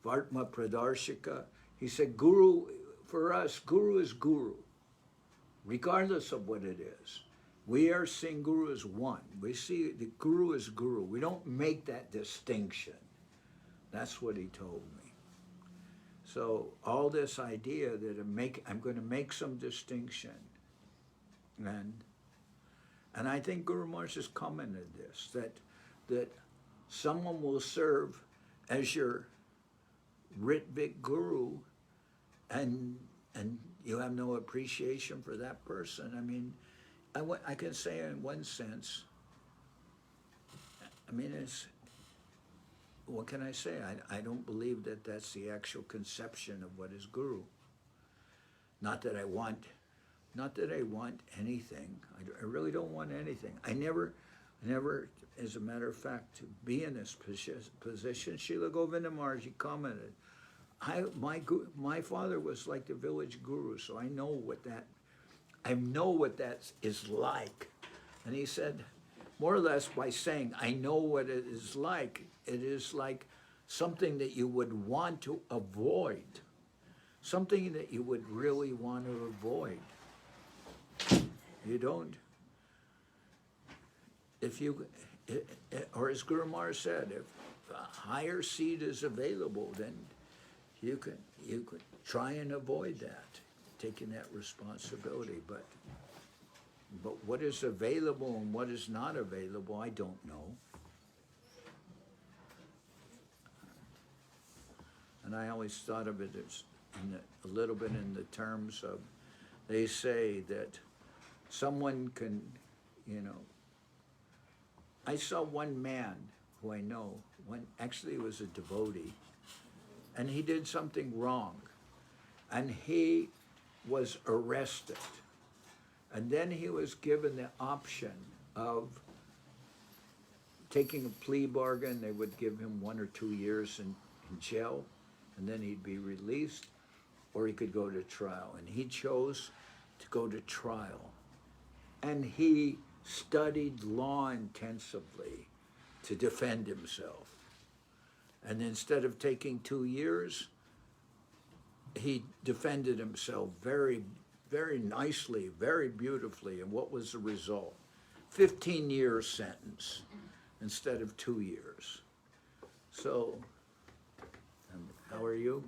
Vartma Pradarshika. He said, Guru, for us, Guru is Guru, regardless of what it is. We are seeing Guru as one. We see the Guru as Guru. We don't make that distinction. That's what he told me. So all this idea that I'm going to make some distinction, and I think Guru Maharaj has commented this, that someone will serve as your Ritvik Guru, and you have no appreciation for that person. I mean, I can say in one sense, what can I say? I don't believe that that's the actual conception of what is Guru. Not that I want anything. I really don't want anything. I never, as a matter of fact, to be in this position, Srila Govinda Maharaj commented, my father was like the village guru, so I know what that is like. And he said, more or less by saying, I know what it is like something that you would want to avoid, something that you would really want to avoid. You don't, if you, or as Guru Maharaj said, if a higher seat is available, then you could try and avoid that, taking that responsibility. But what is available and what is not available, I don't know. And I always thought of it as a little bit in the terms of, they say that someone can, I saw one man who I know, actually was a devotee, and he did something wrong, and he was arrested. And then he was given the option of taking a plea bargain. They would give him 1 or 2 years in jail, and then he'd be released, or he could go to trial. And he chose to go to trial. And he studied law intensively to defend himself. And instead of taking 2 years, he defended himself very, very nicely, very beautifully. And what was the result? 15-year sentence instead of 2 years. So, how are you?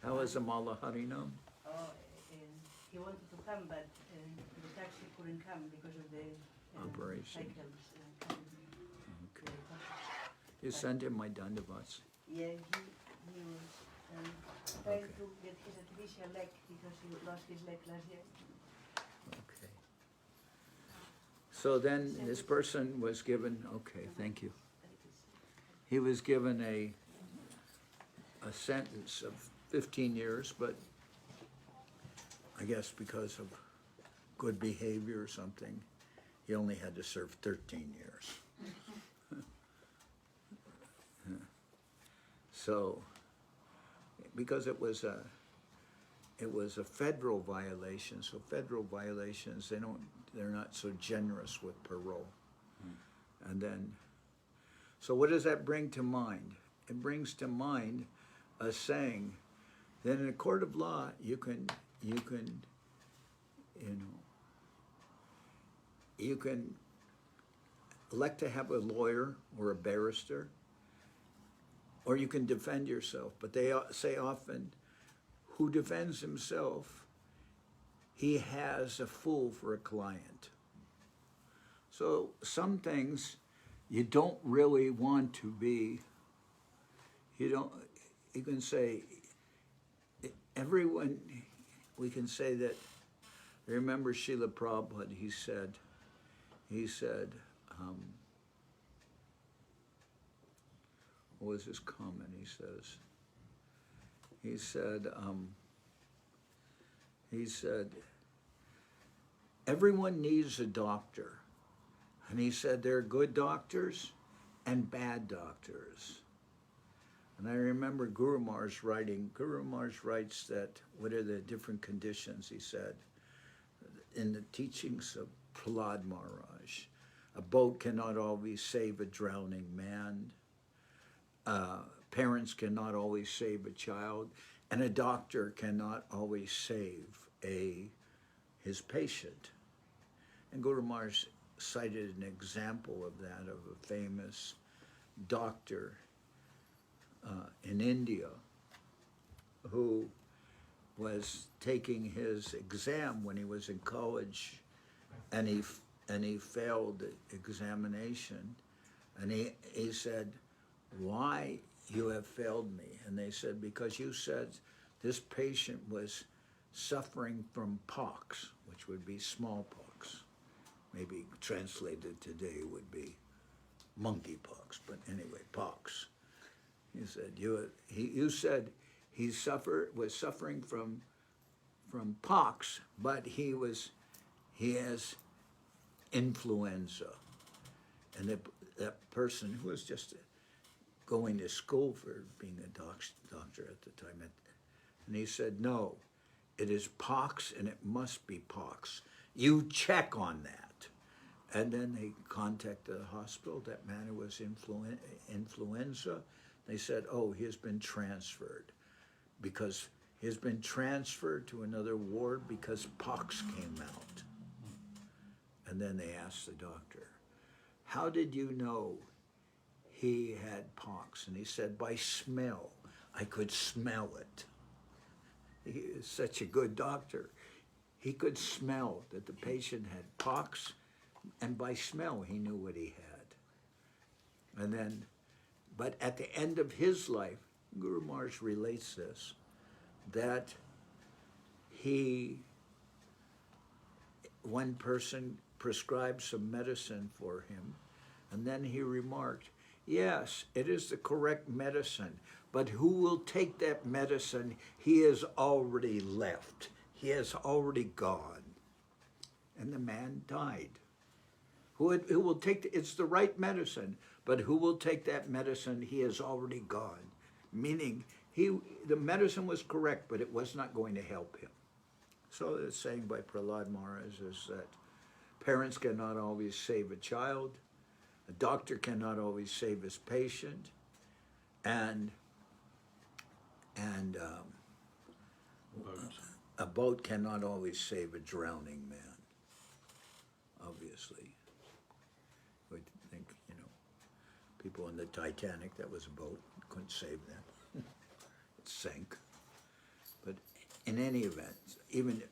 How is Amala Harinam?
He wanted to come, but the taxi couldn't come because of the
Operation.
cycles.
Okay. You sent him my dandavats.
Yeah, he was trying to get his artificial leg because he lost his leg last year.
Okay. So then this person was given, okay, thank you. He was given a sentence of 15 years, but I guess because of good behavior or something, he only had to serve 13 years. So, because it was a federal violation, so federal violations, they're not so generous with parole. And then, so what does that bring to mind? It brings to mind a saying that in a court of law, you can elect to have a lawyer or a barrister, or you can defend yourself. But they say often, who defends himself, he has a fool for a client. So some things you don't really want to be, you can say, everyone, we can say that, remember Srila Prabhupada, he said, what was his comment? He said, everyone needs a doctor. And he said, there are good doctors and bad doctors. And I remember Guru Maharaj writes that, what are the different conditions, he said, in the teachings of Prahlad Maharaj. A boat cannot always save a drowning man. Parents cannot always save a child. And a doctor cannot always save his patient. And Guru Maharaj cited an example of that, of a famous doctor in India who was taking his exam when he was in college, and he failed the examination, and he said, why you have failed me? And they said, because you said this patient was suffering from pox, which would be smallpox. Maybe translated today would be monkeypox, but anyway, pox. He said, you said he was suffering from pox, but he has influenza. And that person who was just going to school for being a doctor at the time, and he said, no, it is pox and it must be pox. You check on that. And then they contacted the hospital. That man was influenza. They said, oh, he has been transferred because he has been transferred to another ward because pox came out. And then they asked the doctor, how did you know he had pox? And he said, by smell. I could smell it. He is such a good doctor. He could smell that the patient had pox, and by smell he knew what he had. And then, but at the end of his life, Guru Maharaj relates this, that one person prescribed some medicine for him, and then he remarked, yes, it is the correct medicine, but who will take that medicine? He has already left. He has already gone. And the man died. Who will take, it's the right medicine, but who will take that medicine? He has already gone. Meaning, the medicine was correct, but it was not going to help him. So the saying by Prahlad Maharaj is that parents cannot always save a child, a doctor cannot always save his patient, and a boat cannot always save a drowning man. Obviously, we think, people in the Titanic, that was a boat, couldn't save them. It sank. But in any event, even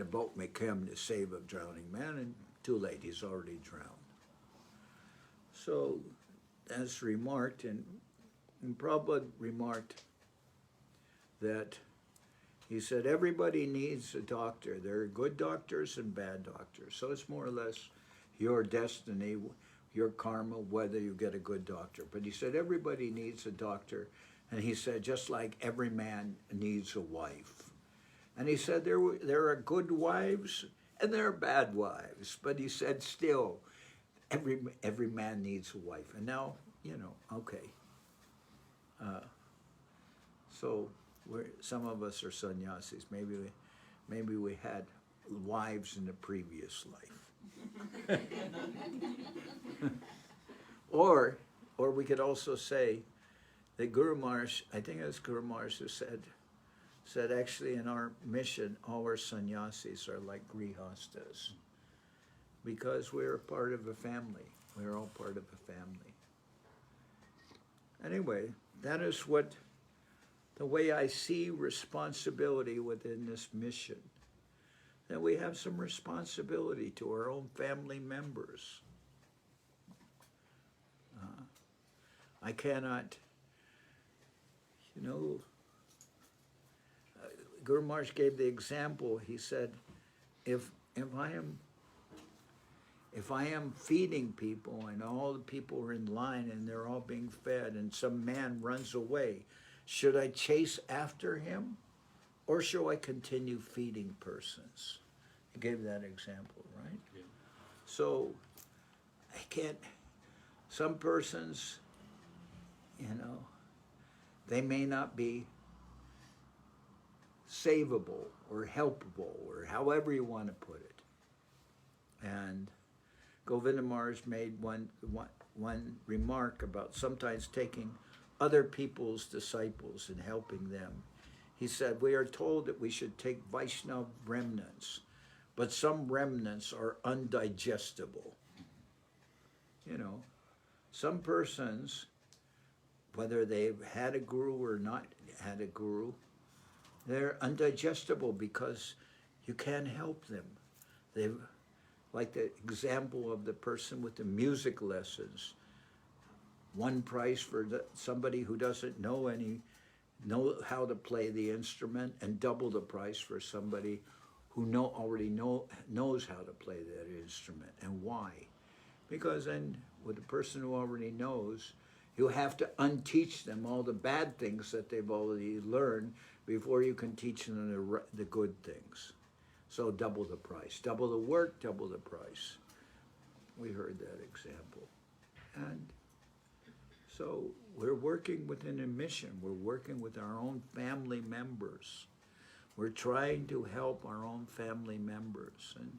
a boat may come to save a drowning man, and too late, he's already drowned. So, as remarked, and Prabhupada remarked that he said, everybody needs a doctor. There are good doctors and bad doctors. So it's more or less your destiny, your karma, whether you get a good doctor. But he said, everybody needs a doctor. And he said, just like every man needs a wife. And he said, there are good wives and there are bad wives. But he said, still, every man needs a wife. And now, okay. So some of us are sannyasis. Maybe we had wives in the previous life. Or we could also say that Guru Maharaj, I think it was Guru Maharaj who said actually in our mission, all our sannyasis are like grihastas, because we're a part of a family. We're all part of a family. Anyway, that is the way I see responsibility within this mission. That we have some responsibility to our own family members. I cannot, Guru Maharaj gave the example. He said, if I am feeding people and all the people are in line and they're all being fed and some man runs away, should I chase after him or shall I continue feeding persons? He gave that example, right? Yeah. So I can't, some persons, they may not be savable or helpable or however you want to put it. And Govinda Maharaj made one remark about sometimes taking other people's disciples and helping them. He said, we are told that we should take Vaishnava remnants, but some remnants are undigestible. Some persons, whether they've had a guru or not had a guru, they're undigestible because you can't help them. They've, like the example of the person with the music lessons, one price for somebody who doesn't know how to play the instrument, and double the price for somebody who already knows how to play that instrument. And why? Because then with the person who already knows, you have to unteach them all the bad things that they've already learned before you can teach them the good things. So double the price. Double the work, double the price. We heard that example. And so we're working within a mission. We're working with our own family members. We're trying to help our own family members. And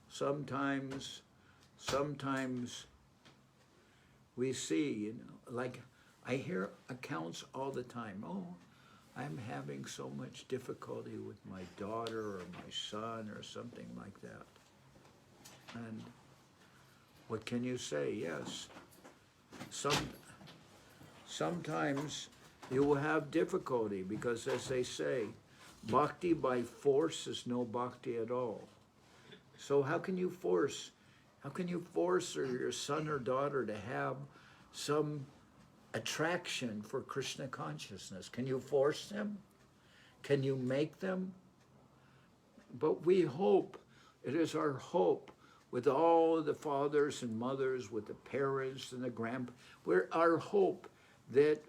sometimes sometimes we see, you know, like I hear accounts all the time. Oh, I'm having so much difficulty with my daughter or my son or something like that. And what can you say? Yes, sometimes you will have difficulty because, as they say, bhakti by force is no bhakti at all. So how can you force your son or daughter to have some attraction for Krishna consciousness? Can you force them? Can you make them? But we hope, it is our hope, with all the fathers and mothers, with the parents and the grandparents, our hope that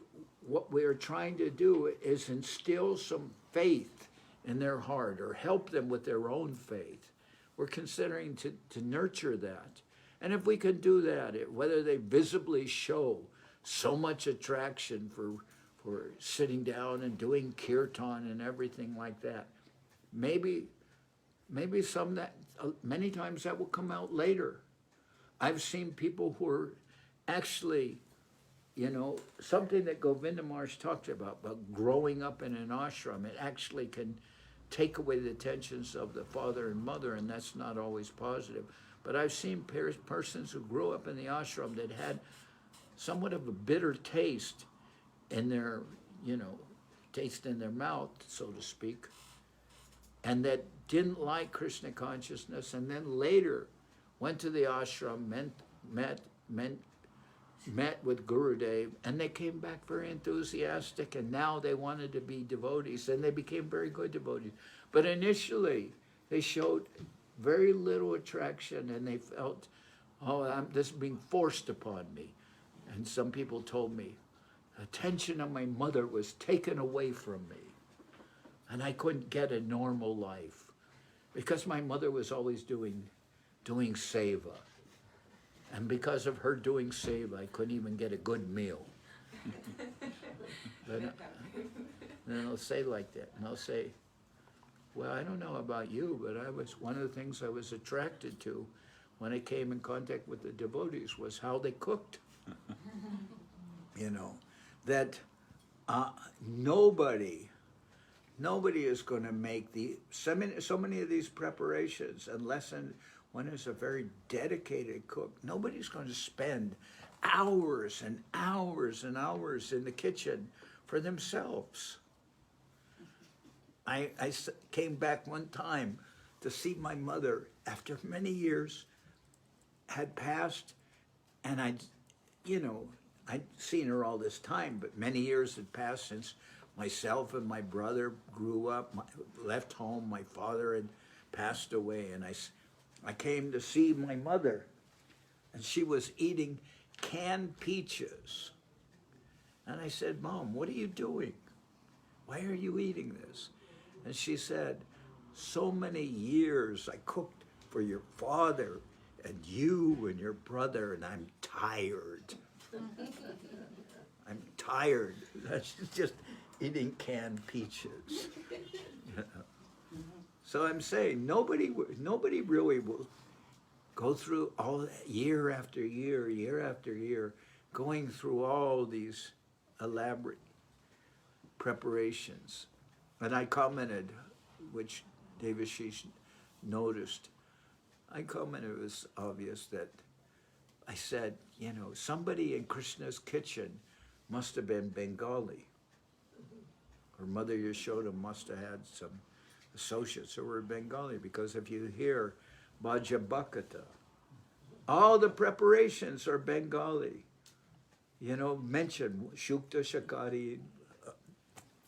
what we are trying to do is instill some faith in their heart or help them with their own faith. We're considering to nurture that. And if we can do that, whether they visibly show so much attraction for sitting down and doing kirtan and everything like that, maybe some that, many times that will come out later. I've seen people who are actually, you know, something that Govinda Maharaj talked about growing up in an ashram, it actually can take away the tensions of the father and mother, and that's not always positive. But I've seen persons who grew up in the ashram that had somewhat of a bitter taste in their, you know, taste in their mouth, so to speak, and that didn't like Krishna consciousness, and then later went to the ashram, met with Gurudev, and they came back very enthusiastic, and now they wanted to be devotees, and they became very good devotees. But initially, they showed very little attraction, and they felt, oh, this is being forced upon me. And some people told me, attention of my mother was taken away from me, and I couldn't get a normal life, because my mother was always doing seva. And because of her doing seva, I couldn't even get a good meal. Then they'll say like that, and I'll say, well, I don't know about you, but one of the things I was attracted to when I came in contact with the devotees was how they cooked. You know, that nobody is going to make so many of these preparations unless one is a very dedicated cook. Nobody's going to spend hours and hours and hours in the kitchen for themselves. I came back one time to see my mother after many years had passed, and I'd seen her all this time, but many years had passed since myself and my brother grew up, left home. My father had passed away, and I came to see my mother, and she was eating canned peaches. And I said, Mom, what are you doing? Why are you eating this? And she said, so many years I cooked for your father and you and your brother, and I'm tired. I'm tired. That's just eating canned peaches. So I'm saying nobody really will go through all that year after year, going through all these elaborate preparations. And I commented, which Devashis noticed, I commented it was obvious that I said, you know, somebody in Krishna's kitchen must have been Bengali. Or Mother Yashoda must have had some associates who were Bengali, because if you hear Bhaja Bhakata, all the preparations are Bengali. You know, mention Shukta Shakari,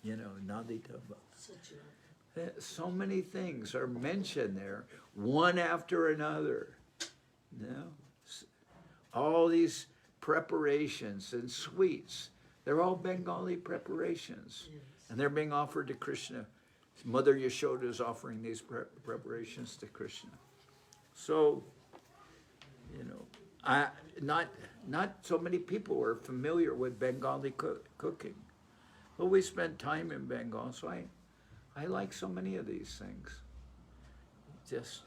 you know, Nadita. So many things are mentioned there, one after another. You know? All these preparations and sweets, they're all Bengali preparations. Yes. And they're being offered to Krishna. Mother Yashoda is offering these preparations to Krishna. So, you know, not so many people are familiar with Bengali cooking. But we spent time in Bengal, so I like so many of these things. Just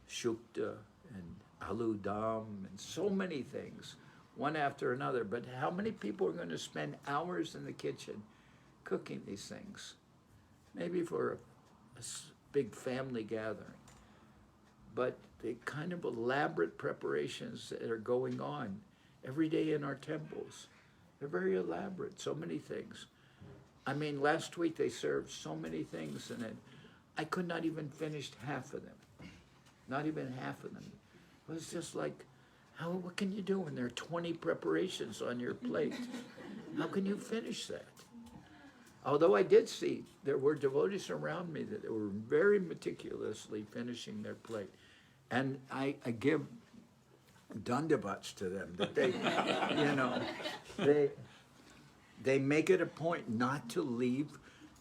Shukta and aloo dum, and so many things, one after another. But how many people are going to spend hours in the kitchen cooking these things? Maybe for a big family gathering. But the kind of elaborate preparations that are going on every day in our temples, they're very elaborate, so many things. I mean, last week they served so many things, and I could not even finish half of them. Not even half of them. It was just like, what can you do when there are 20 preparations on your plate? How can you finish that? Although I did see there were devotees around me that were very meticulously finishing their plate. And I give dandavats to them, that they, they make it a point not to leave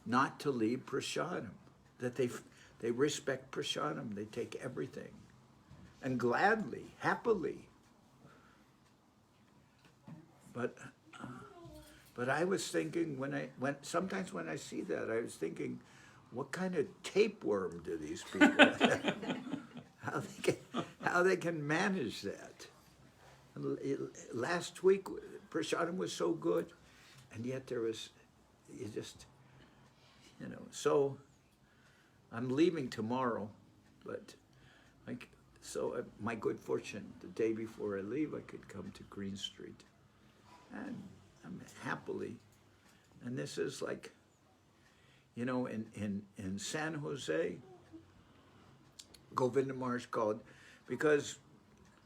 prasadam, that they respect prasadam, they take everything, and gladly, happily. But I was thinking sometimes when I see that, I was thinking, what kind of tapeworm do these people have? How they can manage that? Last week, prasadam was so good, and yet there was, So I'm leaving tomorrow, but my good fortune, the day before I leave, I could come to Green Street, and I'm happily, and this is like, in San Jose, Govinda Maharaj called, because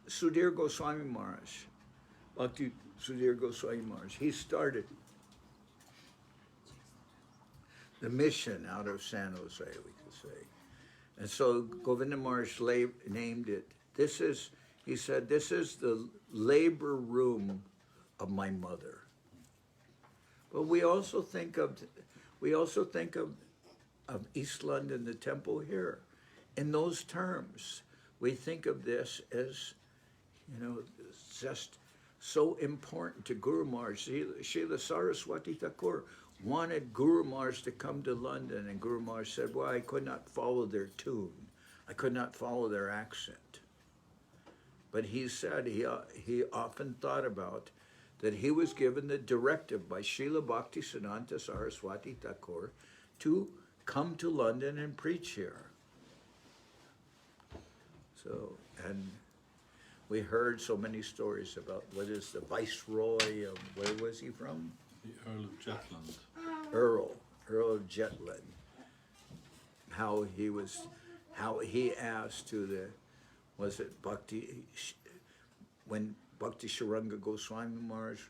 Sudhir Goswami Maharaj, Bhakti Sudhir Goswami Maharaj, he started the mission out of San Jose, we could say. And so Govinda Maharaj named it, he said, this is the labor room of my mother. But we also think of East London, the temple here, in those terms. We think of this as, just so important to Guru Maharaj. Srila Saraswati Thakur wanted Guru Maharaj to come to London, and Guru Maharaj said, well, I could not follow their tune. I could not follow their accent. But he said he often thought about that he was given the directive by Srila Bhaktisiddhanta Saraswati Thakur to come to London and preach here. So, and we heard so many stories about what is the Viceroy of, where was he from?
The Earl of Jutland.
Earl of Jutland. How he asked to Bhakti, when Bhakti Sharanga Goswami Maharaj,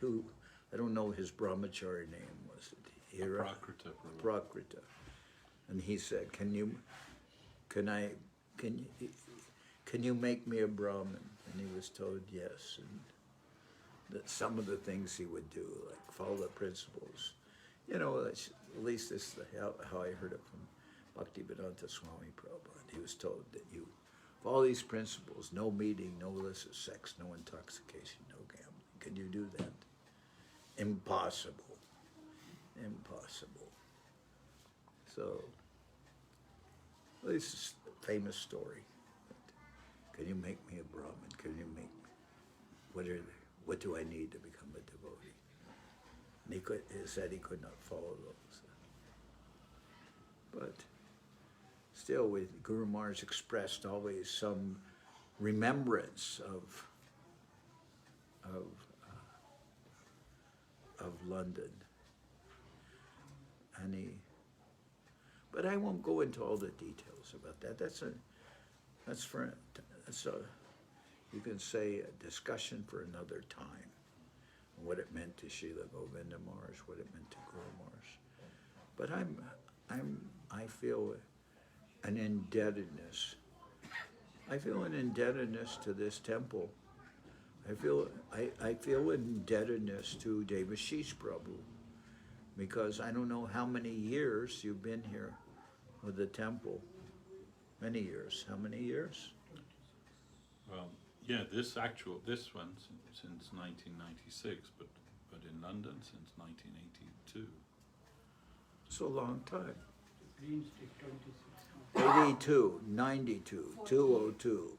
who, I don't know his brahmachari name, was it? Prakrita. And he said, can you make me a Brahmin? And he was told yes. And that some of the things he would do, like follow the principles. At least this is how I heard it from Bhaktivedanta Swami Prabhupada. He was told that you follow these principles: no meeting, no illicit sex, no intoxication, no gambling. Can you do that? Impossible. So, this is a famous story. Can you make me a Brahmin? Can you make me? What do I need to become a devotee? And he said he could not follow those. But still, Guru Maharaj expressed always some remembrance of London. But I won't go into all the details about that. You can say a discussion for another time. What it meant to Srila Govinda Maharaj, what it meant to Guru Maharaj. But I feel an indebtedness. I feel an indebtedness to this temple. I feel indebtedness to Devashis Prabhu, because I don't know how many years you've been here with the temple. Many years. How many years?
Well, yeah, this one since 1996, but in London since 1982.
It's a long time. 82, 92, 202,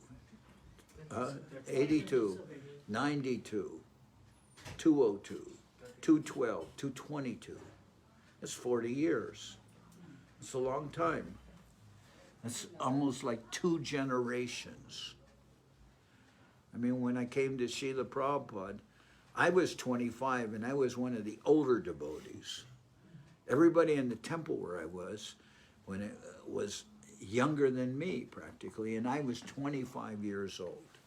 82, 92, 202, 212, 222. That's 40 years. It's a long time. It's almost like 2 generations. I mean, when I came to Srila Prabhupada, I was 25 and I was one of the older devotees. Everybody in the temple where I was, when it was younger than me practically, and I was 25 years old.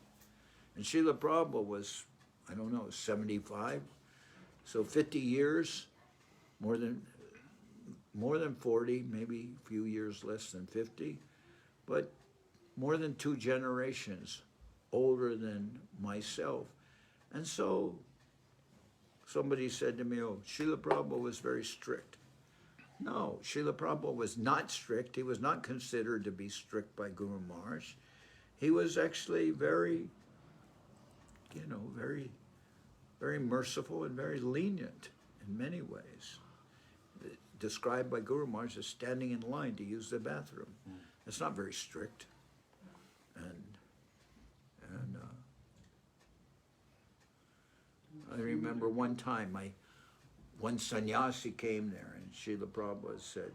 And Srila Prabhupada was, I don't know, 75. So 50 years, more than 40, maybe a few years less than 50, but more than 2 generations older than myself. And so somebody said to me, oh, Srila Prabhupada was very strict. No, Srila Prabhupada was not strict. He was not considered to be strict by Guru Maharaj. He was actually very, very, very merciful and very lenient in many ways. Described by Guru Maharaj as standing in line to use the bathroom. It's not very strict. And I remember one time, one sannyasi came there, and Srila Prabhupada said,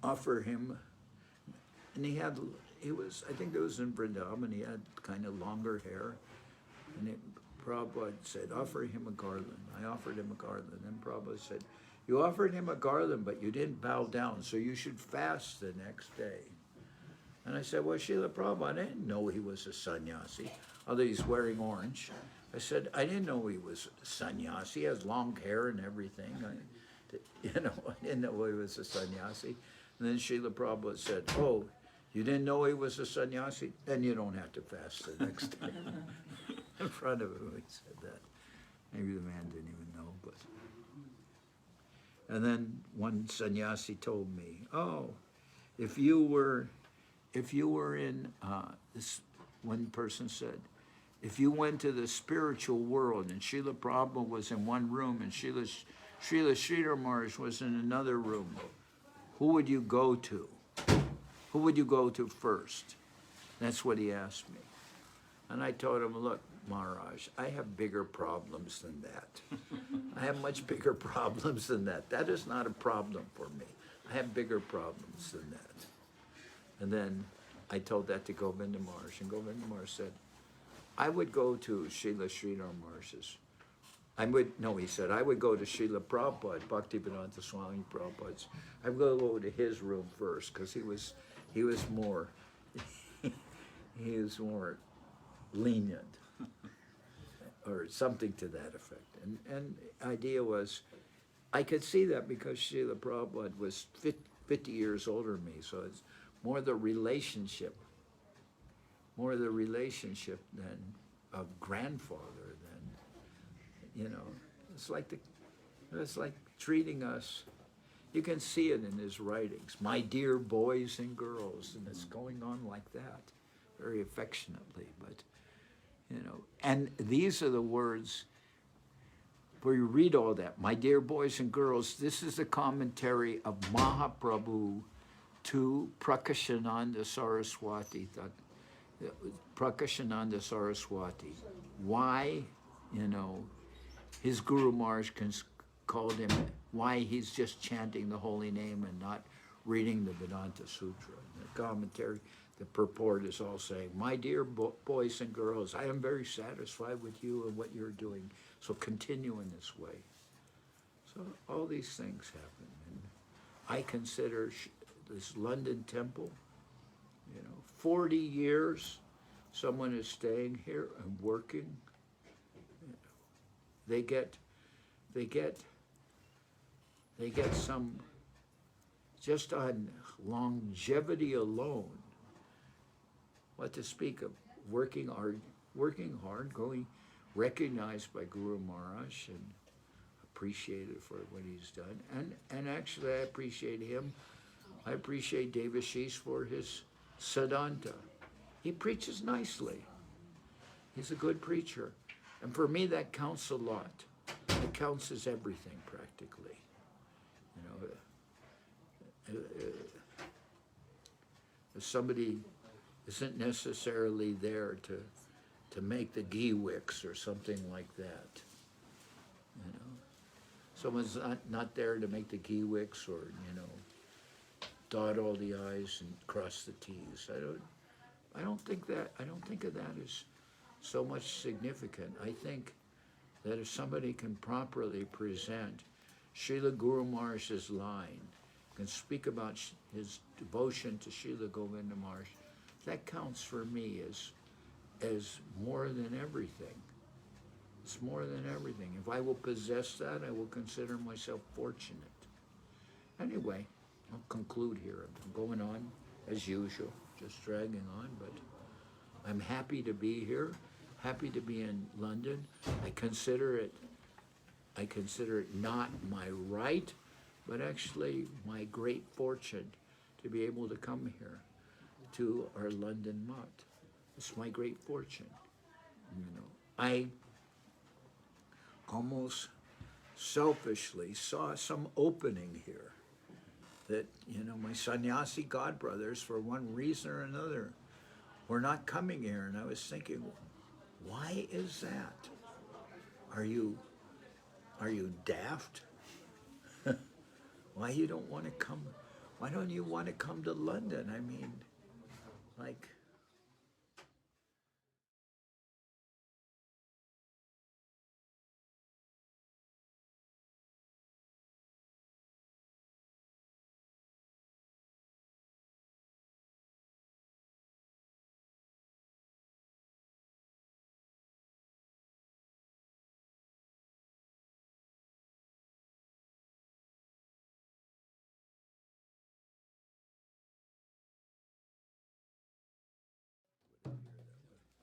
offer him, and he was, I think it was in Vrindavan, he had kind of longer hair, and Prabhupada said, offer him a garland. I offered him a garland, and Prabhupada said, you offered him a garland, but you didn't bow down, so you should fast the next day. And I said, well, Srila Prabhupada, I didn't know he was a sannyasi, although he's wearing orange. I said, I didn't know he was a sannyasi. He has long hair and everything. I didn't know he was a sannyasi. And then Srila Prabhupada said, oh, you didn't know he was a sannyasi? Then you don't have to fast the next day. In front of him, he said that. Maybe the man didn't even know, but. And then one sannyasi told me, oh, if you were in, this one person said, if you went to the spiritual world and Srila Prabhupada was in one room and Srila Sridhar Maharaj was in another room, who would you go to? Who would you go to first? That's what he asked me. And I told him, look, Maharaj, I have bigger problems than that. I have much bigger problems than that. That is not a problem for me. I have bigger problems than that. And then I told that to Govinda Maharaj, and Govinda Maharaj said, I would go to Srila Sridhar Maharaj's. He said, I would go to Srila Prabhupada, Bhaktivedanta Swami Prabhupada's. I would go to his room first, because he was more, he was more lenient, or something to that effect. And the idea was, I could see that because Srila Prabhupada was 50 years older than me, so it's more the relationship than a grandfather than, it's like treating us. You can see it in his writings, my dear boys and girls, and it's going on like that, very affectionately, but, and these are the words where you read all that, my dear boys and girls. This is the commentary of Mahaprabhu to Prakashananda Saraswati, Prakashananda Saraswati. Why, his Guru Maharaj called him, why he's just chanting the holy name and not reading the Vedanta Sutra. The commentary, the purport is all saying, my dear boys and girls, I am very satisfied with you and what you're doing, so continue in this way. So all these things happen. And I consider this London temple, 40 years, someone is staying here and working. They get some, just on longevity alone, what to speak of, working hard, going, recognized by Guru Maharaj and appreciated for what he's done. And actually I appreciate him. I appreciate Devashis for his Siddhanta. He preaches nicely. He's a good preacher. And for me, that counts a lot. It counts as everything, practically. If somebody isn't necessarily there to make the ghee wicks or something like that. You know, someone's not there to make the ghee wicks or, you know, dot all the I's and cross the T's. I don't think of that as so much significant. I think that if somebody can properly present Srila Guru Maharaj's line, can speak about his devotion to Srila Govinda Maharaj, that counts for me as more than everything. It's more than everything. If I will possess that, I will consider myself fortunate. Anyway, I'll conclude here. I'm going on as usual, just dragging on, but I'm happy to be here, happy to be in London. I consider it not my right, but actually my great fortune to be able to come here to our London Mutt. It's my great fortune. You know, I almost selfishly saw some opening here that, you know, my sannyasi godbrothers, for one reason or another, were not coming here. And I was thinking, why is that? Are you daft? Why you don't want to come? Why don't you want to come to London? I mean, like,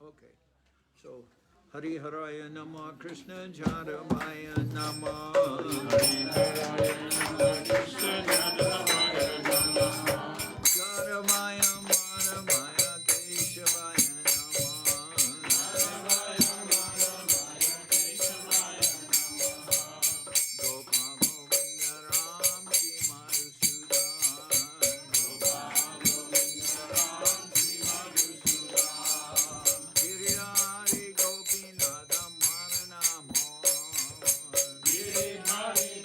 okay. So, Hari Haraya Nama Krishna Jadavaya Nama. Jadavaya Madhavaya Keshavaya Nama. Gopa Govinda Ram Ki Giri Hari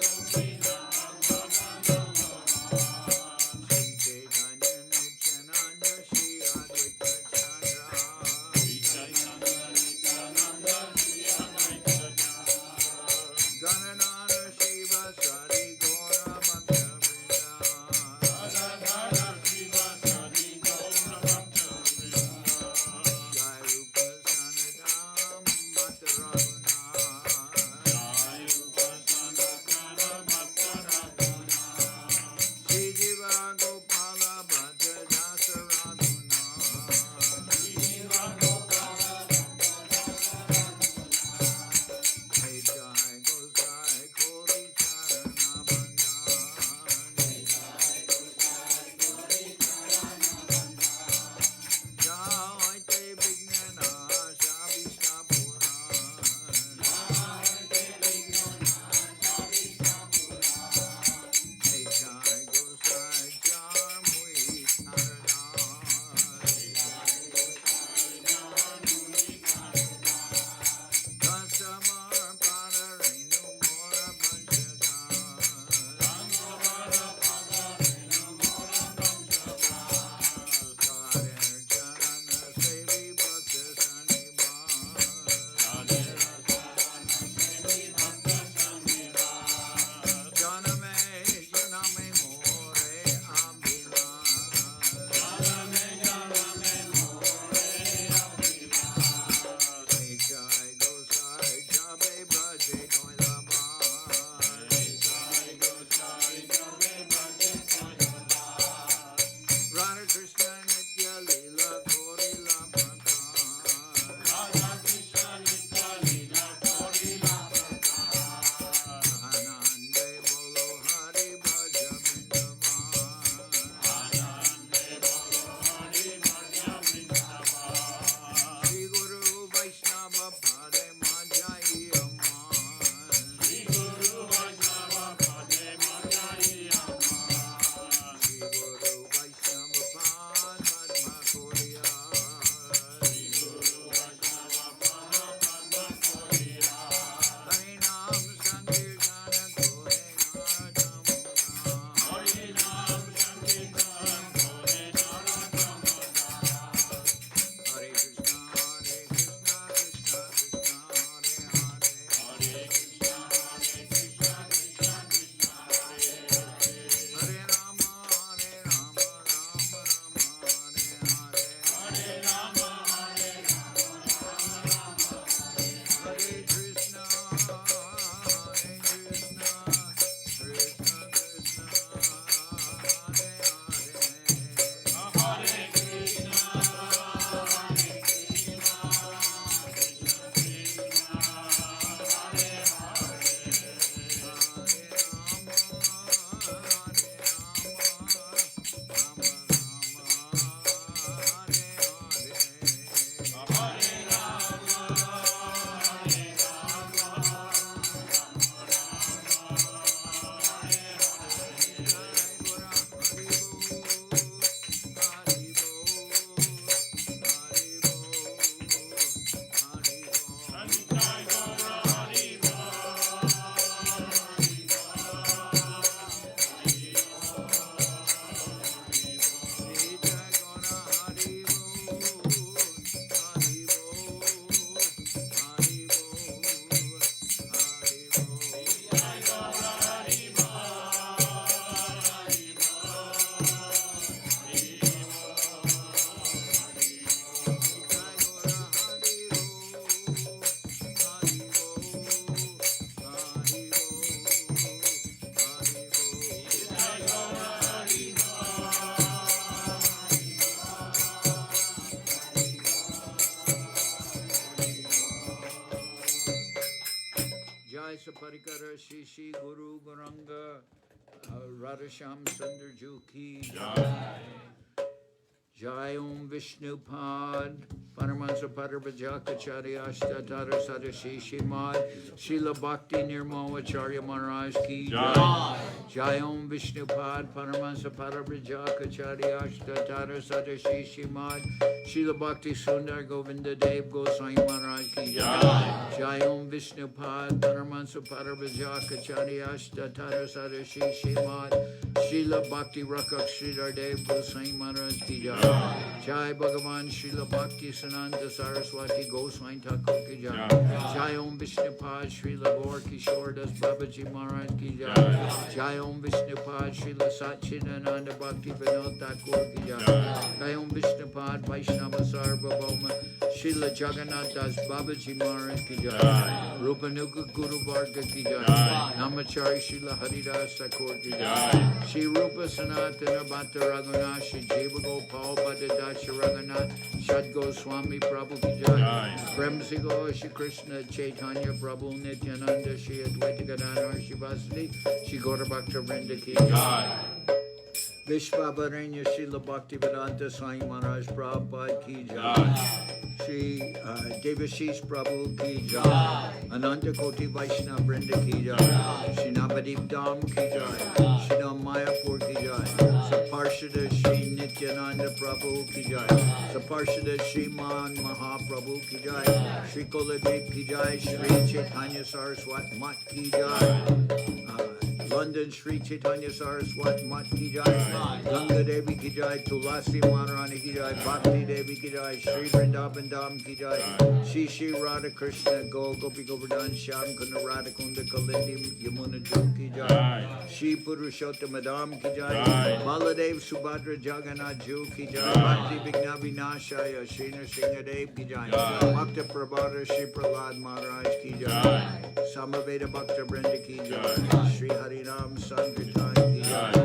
Rasa Parikara Shishi Guru Guranga Radhasham Sundar Ju Ki Jai. Jai Om Vishnu Pad Paramansa Parabhajakacharya Ashtatara Sadashi Mad Srila Bhakti Nirmawacharya Maharaj Ki Jai. Jai Om Vishnu Pad Paramansa Parabhajakacharya Ashtatara Sadashi Mad Srila Bhakti Sundar Govinda Dev Goswami Maharaj Ki Jai. Jai Om Vishnu Pad Paramansa Parabhajakacharya Ashtatara Sadashi Mad Srila Bhakti Rupak Sridhar Dev Goswami Maharaj Ki Jai. Jai Bhagavan Srila Bhakti Sananda Saraswati Goswami Thakur Ki Jai. Jai Om Vishnupad Srila Gaur Kishore Das Babaji Maharaj Ki Jai. Jai Om Vishnupad Srila Satchidananda Bhakti Vinod Thakur Ki Jai. Jai Om Vishnupad Vaishnava Sarvabhauma Srila Jagannath Das Babaji Maharaj Ki Jai. Rupanuka Guru Varga Ki Jai. Namachari Srila Haridas Thakur Ki Jai. Shri Rupa Sanatana Bhatta Raghunath Shri Jiva Gopal Bhatta Dasha Raghunath Shad Goswami Prabhu Ki Jai. Brahmasi Gaur Shri Krishna Chaitanya Prabhu Nityananda Shri Advaita Gadadhar Shri Vasudeva Shri Gaura Bhakta Vrinda Ki Jai. Vishvavaranya Srila Bhaktivedanta Swami Maharaj Prabhupada Ki Jai. Shri Devashis Prabhu Ki Jai. Ananta Koti Vaishnava Vrinda Ki Jai. Shri Navadip Dham Ki Jai. Shri Dham Mayapur Ki Jai. Saparshada Shri Nityananda Prabhu Ki Jai. Saparshada Shri Man Mahaprabhu Ki Jai. Shri Koladev Ki Jai. Shri Chaitanya Saraswat Mat Ki Jai. London Shri Chaitanya Saraswat Mat Ki Jai. Ganga Devi Ki Jai. Tulasi Maharani Ki Jai. Bhakti Devi Ki Jai. Shri Vrindavan Dham Ki Jai. Shri Shri Radha Krishna Gopi Govardhan Sham Kunda Radha Kunda Kalindi Yamuna Jo Ki Jai. Shri Purushottama Dham Ki Jai. Baladev Subhadra Jagannath Jo Ki Jai. Bhakti Vigna Vinashaya Shri Nrsimha Dev Ki Jai. Bhakta Prabhata Shri Prahlad Maharaj Ki Jai. Samaveda Bhakta Vrinda Ki Jai. Shri Harinam Sankirtan Ki Jai.